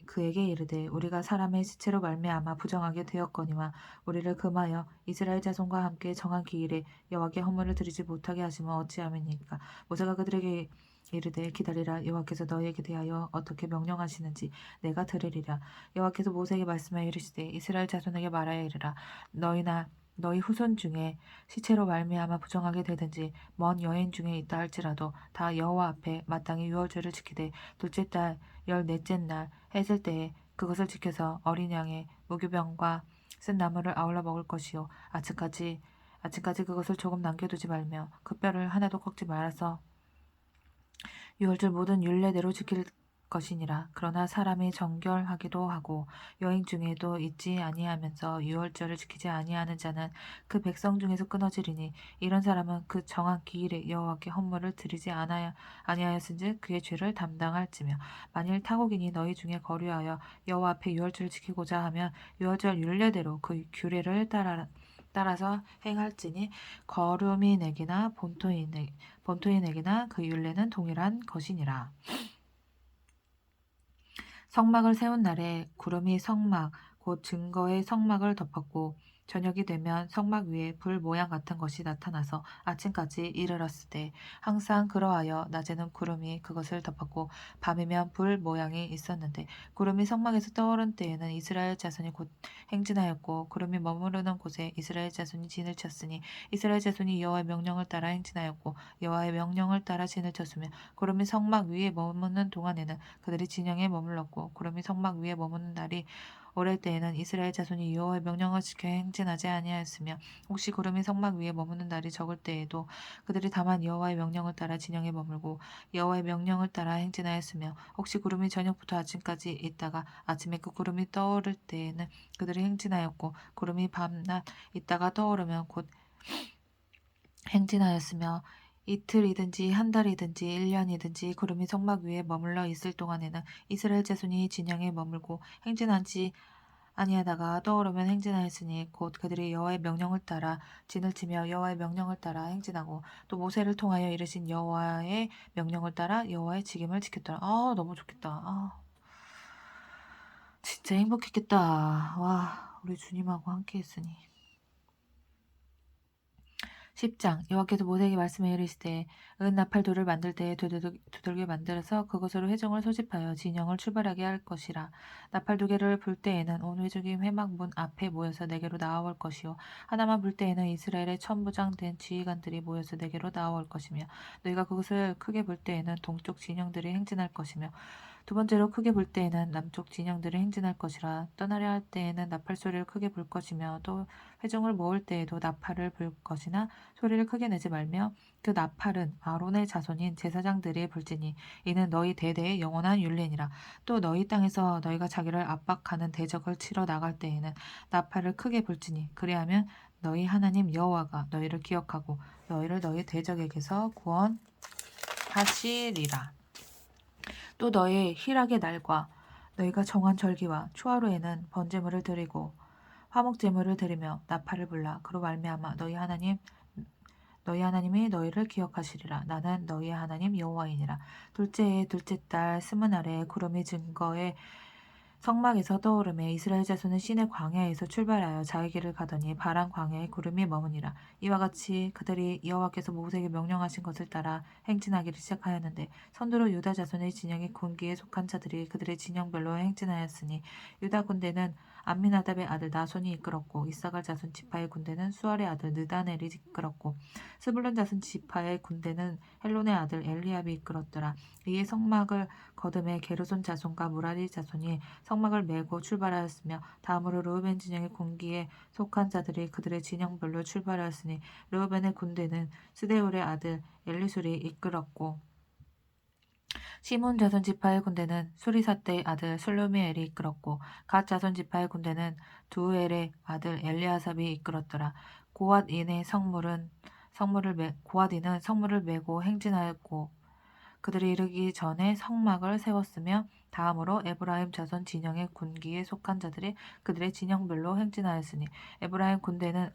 그에게 이르되 우리가 사람의 시체로 말미암아 부정하게 되었거니와 우리를 금하여 이스라엘 자손과 함께 정한 기일에 여호와께 헌물을 드리지 못하게 하시면 어찌함이니까. 모세가 그들에게 이르되 기다리라. 여호와께서 너희에게 대하여 어떻게 명령하시는지 내가 들으리라. 여호와께서 모세에게 말씀하여 이르시되 이스라엘 자손에게 말하여 이르라. 너희 후손 중에 시체로 말미암아 부정하게 되든지 먼 여인 중에 있다 할지라도 다 여호와 앞에 마땅히 유월절을 지키되 둘째 달 14째 날 해질 때에 그것을 지켜서 어린 양의 무교병과 쓴 나물을 아울러 먹을 것이요 아침까지 그것을 조금 남겨두지 말며 그 뼈를 하나도 꺾지 말아서 유월절 모든 율례대로 지킬 것이니라. 그러나 사람이 정결하기도 하고 여인 중에도 있지 아니하면서 유월절을 지키지 아니하는 자는 그 백성 중에서 끊어지리니 이런 사람은 그 정한 기일에 여호와께 헌물을 드리지 아니하였은즉 그의 죄를 담당할지며 만일 타국인이 너희 중에 거류하여 여호와 앞에 유월절을 지키고자 하면 유월절 율례대로 그 규례를 따라서 행할지니 거류민에게나 본토인에게나 그 율례는 동일한 것이니라. 성막을 세운 날에 구름이 성막 곧 증거의 성막을 덮었고 저녁이 되면 성막 위에 불 모양 같은 것이 나타나서 아침까지 이르렀을 때 항상 그러하여 낮에는 구름이 그것을 덮었고 밤이면 불 모양이 있었는데 구름이 성막에서 떠오른 때에는 이스라엘 자손이 곧 행진하였고 구름이 머무르는 곳에 이스라엘 자손이 진을 쳤으니 이스라엘 자손이 여호와의 명령을 따라 행진하였고 여호와의 명령을 따라 진을 쳤으며 구름이 성막 위에 머무는 동안에는 그들이 진영에 머물렀고 구름이 성막 위에 머무는 날이 오를 때에는 이스라엘 자손이 여호와의 명령을 지켜 행진하지 아니하였으며 혹시 구름이 성막 위에 머무는 날이 적을 때에도 그들이 다만 여호와의 명령을 따라 진영에 머물고 여호와의 명령을 따라 행진하였으며 혹시 구름이 저녁부터 아침까지 있다가 아침에 그 구름이 떠오를 때에는 그들이 행진하였고 구름이 밤낮 있다가 떠오르면 곧 행진하였으며 이틀이든지 한 달이든지 1년이든지 구름이 성막 위에 머물러 있을 동안에는 이스라엘 자손이 진영에 머물고 행진하지 아니하다가 떠오르면 행진하였으니 곧 그들이 여호와의 명령을 따라 진을 치며 여호와의 명령을 따라 행진하고 또 모세를 통하여 이르신 여호와의 명령을 따라 여호와의 직임을 지켰더라. 너무 좋겠다. 진짜 행복했겠다. 와, 우리 주님하고 함께 했으니. 10장 여호와께서 모세에게 말씀해 이르시되 은 나팔돌을 만들 때에 두들겨 만들어서 그것으로 회중을 소집하여 진영을 출발하게 할 것이라. 나팔 두 개를 불 때에는 온 회중이 회막 문 앞에 모여서 내게로 나아올 것이요 하나만 불 때에는 이스라엘의 천부장된 지휘관들이 모여서 내게로 나아올 것이며 너희가 그것을 크게 불 때에는 동쪽 진영들이 행진할 것이며 두 번째로 크게 불 때에는 남쪽 진영들이 행진할 것이라. 떠나려 할 때에는 나팔 소리를 크게 불 것이며 또 회중을 모을 때에도 나팔을 불 것이나 소리를 크게 내지 말며 그 나팔은 아론의 자손인 제사장들이 불지니 이는 너희 대대의 영원한 율례니라. 또 너희 땅에서 너희가 자기를 압박하는 대적을 치러 나갈 때에는 나팔을 크게 불지니 그리하면 너희 하나님 여호와가 너희를 기억하고 너희를 너희 대적에게서 구원하시리라. 또 너의 희락의 날과 너희가 정한 절기와 초하루에는 번제물을 드리고 화목제물을 드리며 나팔을 불라 그로 말미암아 너희 하나님이 너희를 기억하시리라. 나는 너희의 하나님 여호와이니라. 둘째 해 둘째 달 스무 날에 구름이 증거에 성막에서 떠오르매 이스라엘 자손은 시내 광야에서 출발하여 자기 길을 가더니 바란 광야에 구름이 머무니라. 이와 같이 그들이 여호와께서 모세에게 명령하신 것을 따라 행진하기를 시작하였는데 선두로 유다 자손의 진영의 군기에 속한 자들이 그들의 진영별로 행진하였으니 유다 군대는 암미나답의 아들 나손이 이끌었고 이사갈 자손 지파의 군대는 수알의 아들 느다넬이 이끌었고 스불론 자손 지파의 군대는 헬론의 아들 엘리압이 이끌었더라. 이에 성막을 거듭에 게르손 자손과 무라리 자손이 성막을 메고 출발하였으며 다음으로 르우벤 진영의 군기에 속한 자들이 그들의 진영별로 출발하였으니 르우벤의 군대는 스데울의 아들 엘리술이 이끌었고 시몬 자손 지파의 군대는 수리사떼의 아들 슬루미엘이 이끌었고 갓 자손 지파의 군대는 두우엘의 아들 엘리아삽이 이끌었더라. 고앗인의 고앗인은 성물을 메고 행진하였고 그들이 이르기 전에 성막을 세웠으며 다음으로 에브라임 자손 진영의 군기에 속한 자들이 그들의 진영별로 행진하였으니 에브라임 군대는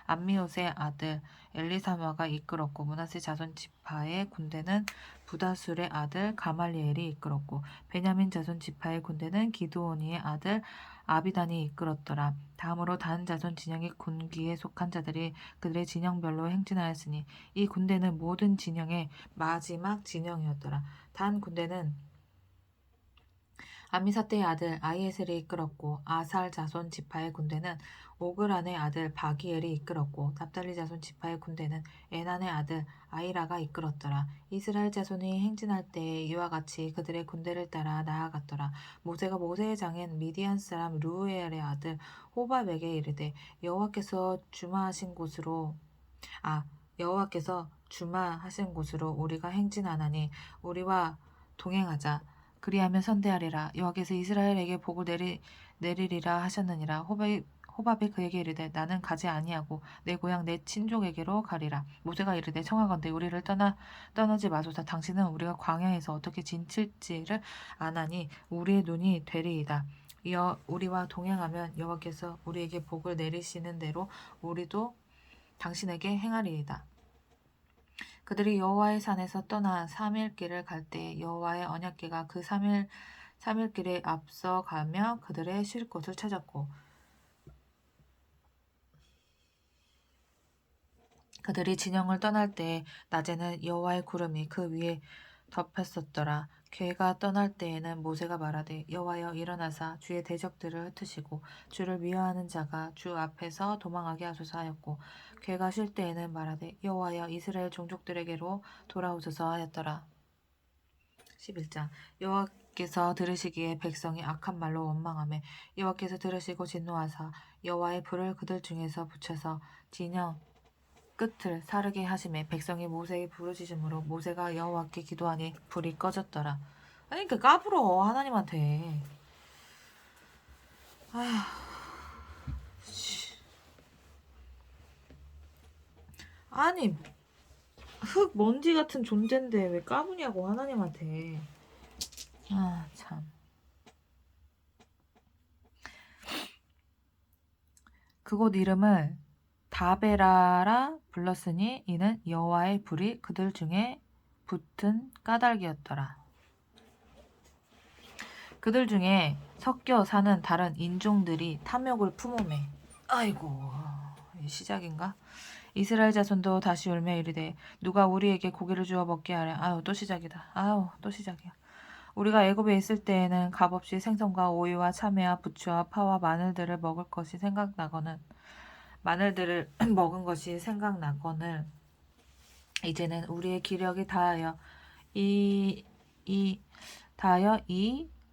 암미옷의 아들 엘리사마가 이끌었고 므낫세 자손 지파의 군대는 부다술의 아들 가말리엘이 이끌었고 베냐민 자손 지파의 군대는 기드오니의 아들 아비단이 이끌었더라. 다음으로 단 자손 진영의 군기에 속한 자들이 그들의 진영별로 행진하였으니 이 군대는 모든 진영의 마지막 진영이었더라. 단 군대는 아미사떼의 아들 아이에셀이 이끌었고 아살 자손 지파의 군대는 오그란의 아들 바기엘이 이끌었고 납달리 자손 지파의 군대는 에난의 아들 아이라가 이끌었더라. 이스라엘 자손이 행진할 때에 이와 같이 그들의 군대를 따라 나아갔더라. 모세가 모세의 장인 미디안 사람 루엘의 아들 호밥에게 이르되 여호와께서 주마하신 곳으로 우리가 행진하나니 우리와 동행하자. 그리하면 선대하리라. 여호와께서 이스라엘에게 복을 내리리라 하셨느니라. 호밥이 그에게 이르되 나는 가지 아니하고 내 고향 내 친족에게로 가리라. 모세가 이르되 청하건대 우리를 떠나지 마소서. 당신은 우리가 광야에서 어떻게 진칠지를 아나니 우리의 눈이 되리이다. 우리와 동행하면 여호와께서 우리에게 복을 내리시는 대로 우리도 당신에게 행하리이다. 그들이 여호와의 산에서 떠나 3일 길을 갈 때 여호와의 언약궤가 그 3일 길에 앞서가며 그들의 쉴 곳을 찾았고 그들이 진영을 떠날 때 낮에는 여호와의 구름이 그 위에 덮였었더라. 궤가 떠날 때에는 모세가 말하되 여호와여 일어나사 주의 대적들을 흩으시고 주를 미워하는 자가 주 앞에서 도망하게 하소서 하였고 궤가 쉴 때에는 말하되 여호와여 이스라엘 종족들에게로 돌아오소서 하였더라. 11장 여호와께서 들으시기에 백성이 악한 말로 원망하며 여호와께서 들으시고 진노하사 여호와의 불을 그들 중에서 붙여서 진영 끝을 사르게 하심에 백성이 모세의 부르짖음으로 모세가 여호와께 기도하니 불이 꺼졌더라. 아니 그 까불어 하나님한테. 아휴, 아니 흙 먼지 같은 존재인데 왜 까부냐고 하나님한테. 아 참. 그곳 이름을 다베라라 불렀으니 이는 여호와의 불이 그들 중에 붙은 까닭이었더라. 그들 중에 섞여 사는 다른 인종들이 탐욕을 품으매 아이고 시작인가? 이스라엘 자손도 다시 울며 이르되 누가 우리에게 고기를 주어 먹게 하랴. 아유 또 시작이다. 아유 또 시작이야. 우리가 애굽에 있을 때에는 값없이 생선과 오이와 참외와 부추와 파와 마늘들을 먹은 것이 생각나거늘 이제는 우리의 기력이 다하여 이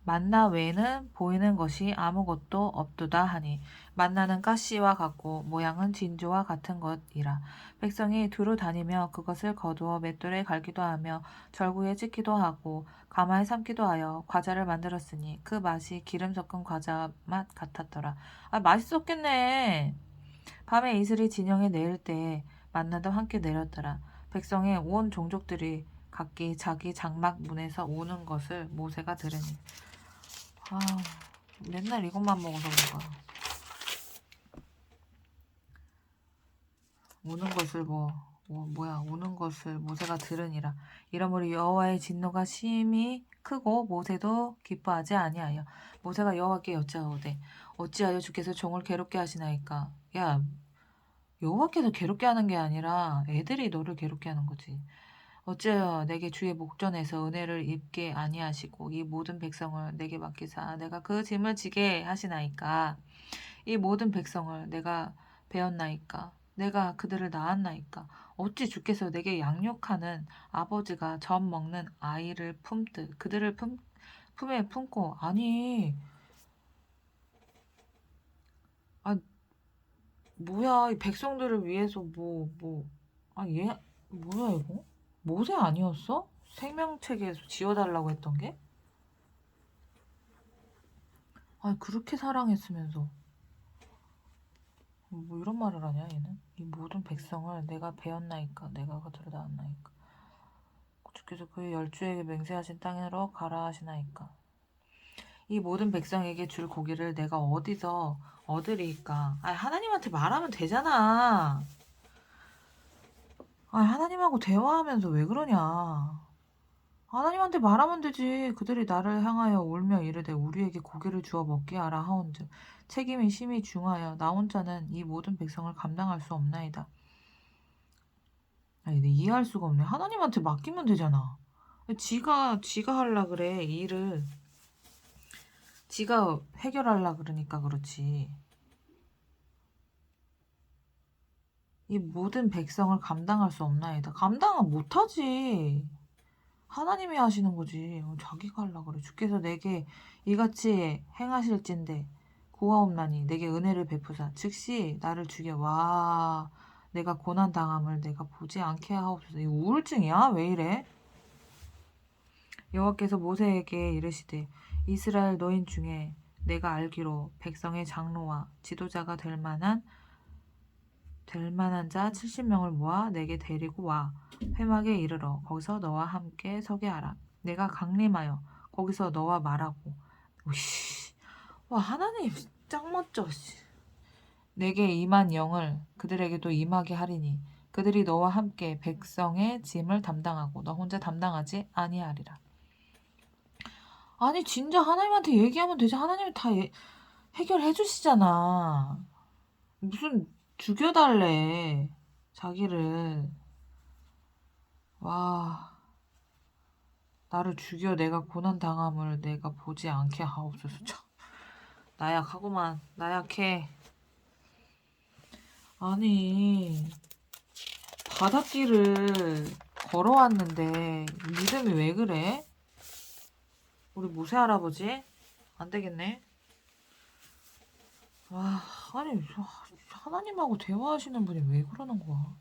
만나 외에는 보이는 것이 아무것도 없도다 하니 만나는 가시와 같고 모양은 진주와 같은 것이라. 백성이 두루 다니며 그것을 거두어 맷돌에 갈기도 하며 절구에 찢기도 하고 가마에 삶기도 하여 과자를 만들었으니 그 맛이 기름 섞은 과자 맛 같았더라. 맛있었겠네. 밤에 이슬이 진영에 내릴 때에 만나도 함께 내렸더라. 백성의 온 종족들이 각기 자기 장막 문에서 오는 것을 모세가 들으니 아, 맨날 이것만 먹어서 그런가. 우는 것을 우는 것을 모세가 들으니라. 이러므로 여호와의 진노가 심히 크고 모세도 기뻐하지 아니하여 모세가 여호와께 여짜오되 어찌하여 주께서 종을 괴롭게 하시나이까. 야, 여호와께서 괴롭게 하는 게 아니라 애들이 너를 괴롭게 하는 거지. 어찌하여 내게 주의 목전에서 은혜를 입게 아니하시고 이 모든 백성을 내게 맡기사 내가 그 짐을 지게 하시나이까. 이 모든 백성을 내가 배웠나이까. 내가 그들을 낳았나이까. 어찌 주께서 내게 양육하는 아버지가 젖 먹는 아이를 품듯 그들을 품에 품고. 아니, 아, 뭐야, 이 백성들을 위해서 얘 뭐야 이거? 모세 아니었어? 생명책에서 지워달라고 했던 게? 아니, 그렇게 사랑했으면서 뭐 이런 말을 하냐 얘는? 이 모든 백성을 내가 배웠나이까. 내가 그들을 낳았나이까. 주께서 그의 열주에게 맹세하신 땅으로 가라 하시나이까. 이 모든 백성에게 줄 고기를 내가 어디서 얻으리이까. 아, 하나님한테 말하면 되잖아. 아, 하나님하고 대화하면서 왜 그러냐. 하나님한테 말하면 되지. 그들이 나를 향하여 울며 이르되 우리에게 고기를 주어 먹게 하라 하온즉 책임이 심히 중하여 나 혼자는 이 모든 백성을 감당할 수 없나이다. 아니, 근데 이해할 수가 없네. 하나님한테 맡기면 되잖아. 지가 하려 그래, 일을. 지가 해결하려 그러니까 그렇지. 이 모든 백성을 감당할 수 없나이다. 감당은 못하지. 하나님이 하시는 거지. 자기가 하려 그래. 주께서 내게 이같이 행하실진데 구하옵나니 내게 은혜를 베푸사 즉시 나를 죽여. 와, 내가 고난 당함을 내가 보지 않게 하옵소서. 이거 우울증이야? 왜 이래? 여호와께서 모세에게 이르시되 이스라엘 노인 중에 내가 알기로 백성의 장로와 지도자가 될 만한 자 70명을 모아 내게 데리고 와 회막에 이르러 거기서 너와 함께 서게 하라. 내가 강림하여 거기서 너와 말하고. 오씨, 와, 하나님 짱 멋져. 내게 임한 영을 그들에게도 임하게 하리니 그들이 너와 함께 백성의 짐을 담당하고 너 혼자 담당하지 아니하리라. 아니, 진짜 하나님한테 얘기하면 되지. 하나님이 다 해결해 주시잖아. 무슨 죽여달래, 자기를. 와, 나를 죽여 내가 고난당함을 내가 보지 않게 하옵소서. 참, 나약하구만. 나약해. 아니, 바닷길을 걸어왔는데 믿음이 왜 그래? 우리 모세 할아버지? 안 되겠네. 와, 아니, 하나님하고 대화하시는 분이 왜 그러는 거야?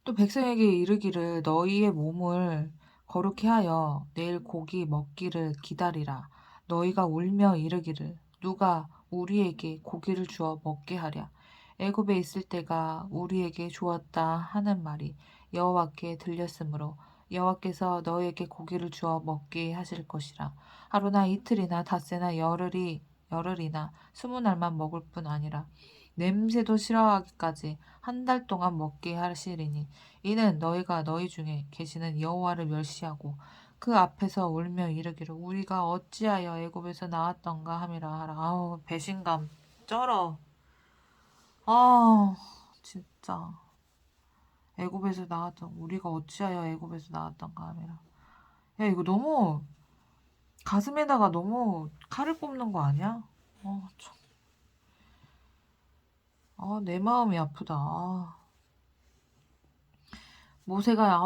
또 백성에게 이르기를 너희의 몸을 거룩히 하여 내일 고기 먹기를 기다리라. 너희가 울며 이르기를 누가 우리에게 고기를 주어 먹게 하랴. 애굽에 있을 때가 우리에게 좋았다 하는 말이 여호와께 들렸으므로 여호와께서 너희에게 고기를 주어 먹게 하실 것이라. 하루나 이틀이나 닷새나 열흘이나 20날만 먹을 뿐 아니라 냄새도 싫어하기까지 한 달 동안 먹게 하시리니 이는 너희가 너희 중에 계시는 여호와를 멸시하고 그 앞에서 울며 이르기를 우리가 어찌하여 애굽에서 나왔던가 함이라 하라. 아우, 배신감 쩔어. 아, 진짜. 애굽에서 나왔던 우리가 어찌하여 애굽에서 나왔던가 함이라. 야, 이거 너무 가슴에다가 너무 칼을 꼽는 거 아니야? 참. 내 마음이 아프다. 모세가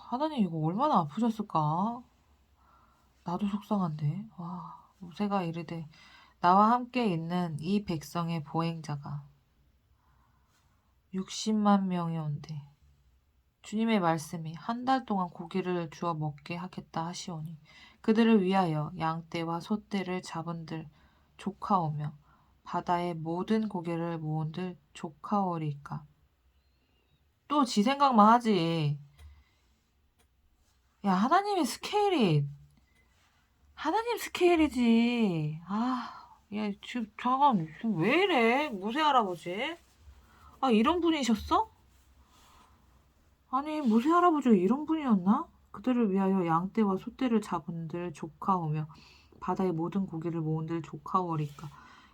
하나님 이거 얼마나 아프셨을까? 나도 속상한데. 와, 모세가 이르되 나와 함께 있는 이 백성의 보행자가 60만 명이 온대. 주님의 말씀이 한 달 동안 고기를 주어 먹게 하겠다 하시오니 그들을 위하여 양떼와 소떼를 잡은들 조카오며 바다의 모든 고기를 모은들 조카오리까. 또 지 생각만 하지. 야, 하나님의 스케일이 하나님 스케일이지. 얘 지금 잠깐 왜 이래? 모세 할아버지? 이런 분이셨어? 아니 모세 할아버지가 이런 분이었나? 그들을 위하여 양떼와 소떼를 잡은들 조카오며 바다의 모든 고기를 모은들 조카오리까.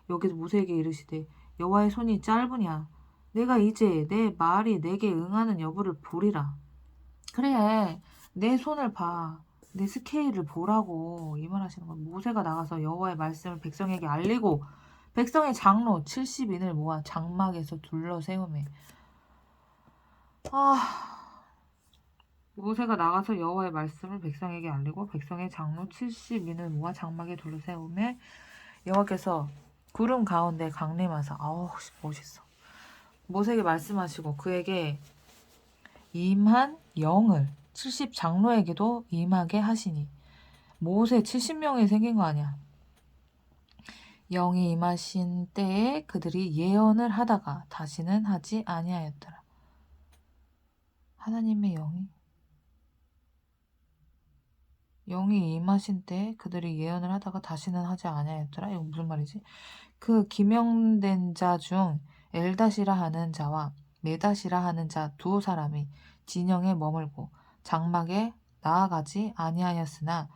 여기서 모세에게 이르시되 여호와의 손이 짧으냐? 내가 이제 내 말이 내게 응하는 여부를 보리라. 그래, 내 손을 봐. 내 스케일을 보라고 이 말 하시는 거야. 모세가 나가서 여호와의 말씀을 백성에게 알리고 백성의 장로 70인을 모아 장막에서 둘러 세우매. 모세가 나가서 여호와의 말씀을 백성에게 알리고 백성의 장로 70인을 모아 장막에 둘러 세우매 여호와께서 구름 가운데 강림하사 멋있어. 모세에게 말씀하시고 그에게 임한 영을 70장로에게도 임하게 하시니. 모세 70명이 생긴 거 아니야. 영이 임하신 때에 그들이 예언을 하다가 다시는 하지 아니하였더라. 하나님의 영이 임하신 때에 그들이 예언을 하다가 다시는 하지 아니하였더라. 이거 무슨 말이지? 그 기명된 자 중 엘다시라 하는 자와 메다시라 하는 자 두 사람이 진영에 머물고 장막에 나아가지 아니하였으나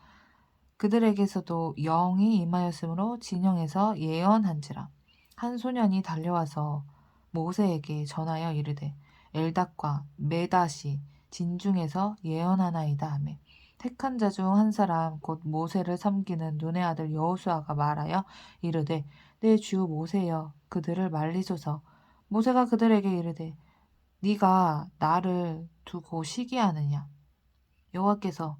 그들에게서도 영이 임하였으므로 진영에서 예언한지라. 한 소년이 달려와서 모세에게 전하여 이르되 엘닷과 메닷이 진중에서 예언하나이다 하매 택한 자 중 한 사람 곧 모세를 섬기는 눈의 아들 여호수아가 말하여 이르되 내 주 모세여 그들을 말리소서. 모세가 그들에게 이르되 네가 나를 두고 시기하느냐? 여호와께서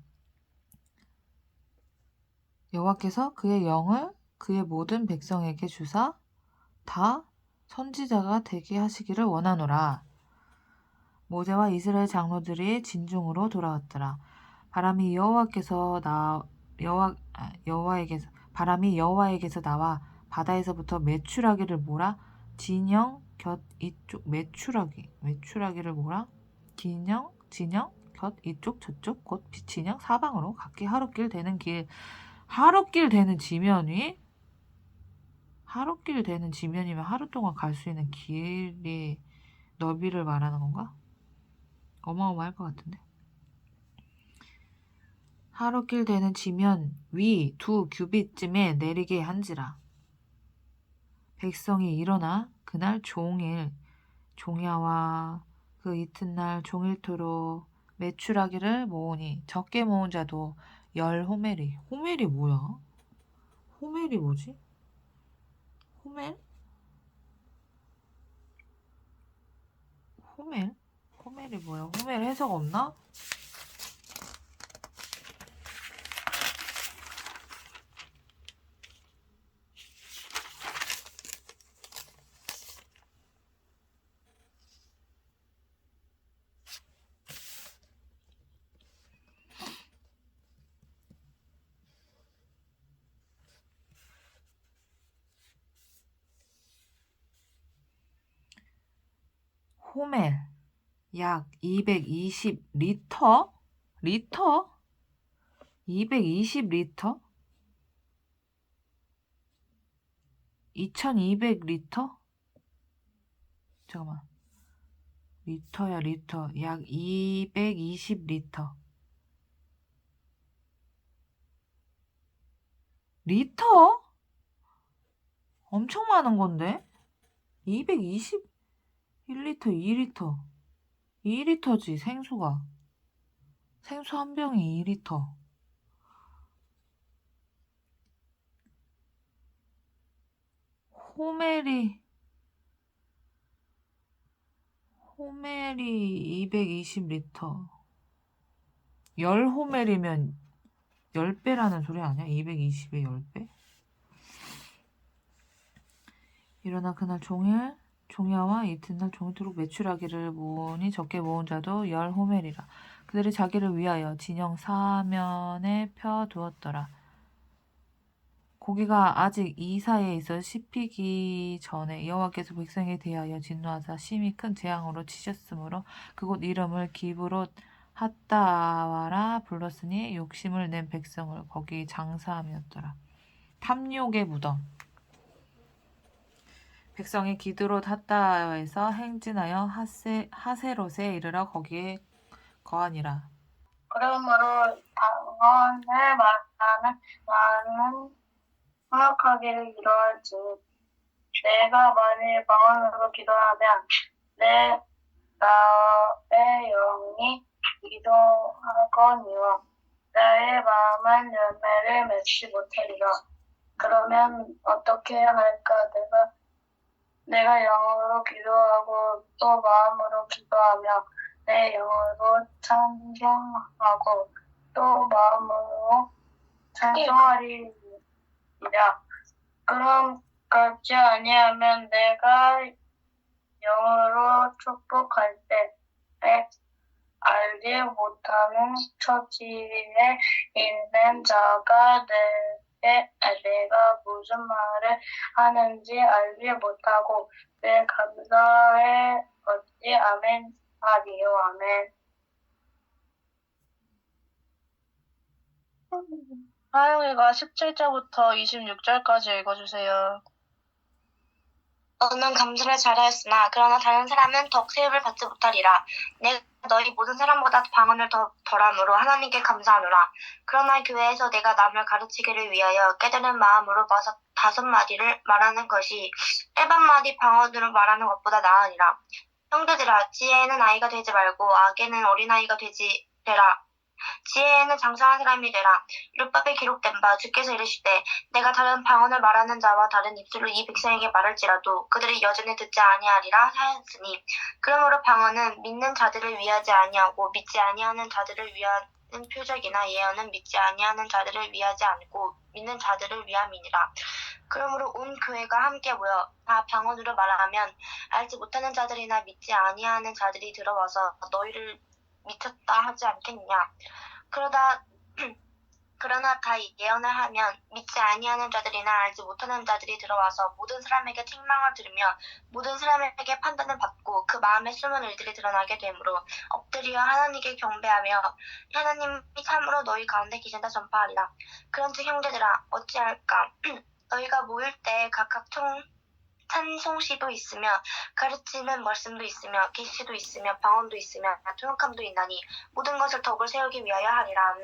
그의 영을 그의 모든 백성에게 주사 다 선지자가 되게 하시기를 원하노라. 모세와 이스라엘 장로들이 진중으로 돌아왔더라. 바람이 여호와에게서 나와 바다에서부터 메추라기를 몰아 진영 곁 이쪽 메추라기를 몰아 진영 곁 이쪽 저쪽 곧 진영 사방으로 각기 하루길 되는 지면이면 하루 동안 갈 수 있는 길의 너비를 말하는 건가? 어마어마할 것 같은데. 하루길 되는 지면 위 2규빗쯤에 내리게 한지라. 백성이 일어나 그날 종일 종야와 그 이튿날 종일토록 메추라기를 모으니 적게 모은 자도 10호멜이. 호멜이 뭐야? 호멜이 뭐지? 호멜이 뭐야? 호멜 해석 없나? 호멜 약 220리터? 220리터? 2200리터? 잠깐만. 리터야 리터. 약 220리터. 리터? 엄청 많은 건데? 221리터, 2리터. 2리터지, 생수가. 생수 한 병이 2리터. 호멜이 220리터. 10호멜이면 10배라는 소리 아니야? 220에 10배? 일어나 그날 종야와 이튿날 종일토록 메추라기를 모으니 적게 모은 자도 10호멜이라. 그들이 자기를 위하여 진영 사면에 펴두었더라. 고기가 아직 이 사이에 있어 씹히기 전에 여호와께서 백성에 대하여 진노하사 심히 큰 재앙으로 치셨으므로 그곳 이름을 기브롯 핫다와라 불렀으니 욕심을 낸 백성을 거기 장사함이었더라. 탐욕의 무덤. 백성이 기드롯 핫다에서 행진하여 하세롯에 이르러 거기에 거하니라. 그러므로 방언을 말하는 나는 생각하기를 이러할지 내가 만일 방언으로 기도하면 나의 영이 기도하거니와 나의 마음은 열매를 맺지 못하리라. 그러면 어떻게 할까? 내가 영으로 기도하고 또 마음으로 기도하며 내 영으로 찬송하고 또 마음으로 찬송하리라. 그럼 그렇지 아니하면 내가 영으로 축복할 때 알지 못하는 처지에 있는 자가 내가 무슨 말을 하는지 알지 못하고 내 감사해 어찌 아멘 하리요. 아멘. 하영이가 17절부터 26절까지 읽어주세요. 너는 감사를 잘하였으나 그러나 다른 사람은 더욱 세움을 받지 못하리라. 내가 너희 모든 사람보다 방언을 더 덜함으로 하나님께 감사하노라. 그러나 교회에서 내가 남을 가르치기를 위하여 깨달은 마음으로 5마디를 말하는 것이 100마디 방언으로 말하는 것보다 나으니라. 형제들아, 지혜에는 아이가 되지 말고 악에는 어린아이가 되라. 지혜에는 장성한 사람이 되라. 율법에 기록된 바 주께서 이르시되 내가 다른 방언을 말하는 자와 다른 입술로 이 백성에게 말할지라도 그들이 여전히 듣지 아니하리라 하였으니 그러므로 방언은 믿는 자들을 위하지 아니하고 믿지 아니하는 자들을 위하는 표적이나 예언은 믿지 아니하는 자들을 위하지 않고 믿는 자들을 위함이니라. 그러므로 온 교회가 함께 모여 다 방언으로 말하면 알지 못하는 자들이나 믿지 아니하는 자들이 들어와서 너희를 미쳤다 하지 않겠느냐. 그러나 다 예언을 하면 믿지 아니하는 자들이나 알지 못하는 자들이 들어와서 모든 사람에게 책망을 들으며 모든 사람에게 판단을 받고 그 마음에 숨은 일들이 드러나게 되므로 엎드려 하나님께 경배하며 하나님이 참으로 너희 가운데 계신다 전파하리라. 그런즉 형제들아 어찌할까. 너희가 모일 때 각각 찬송시도 있으며 가르치는 말씀도 있으며 계시도 있으며 방언도 있으며 통역함도 있나니 모든 것을 덕을 세우기 위하여 하리라. 아멘.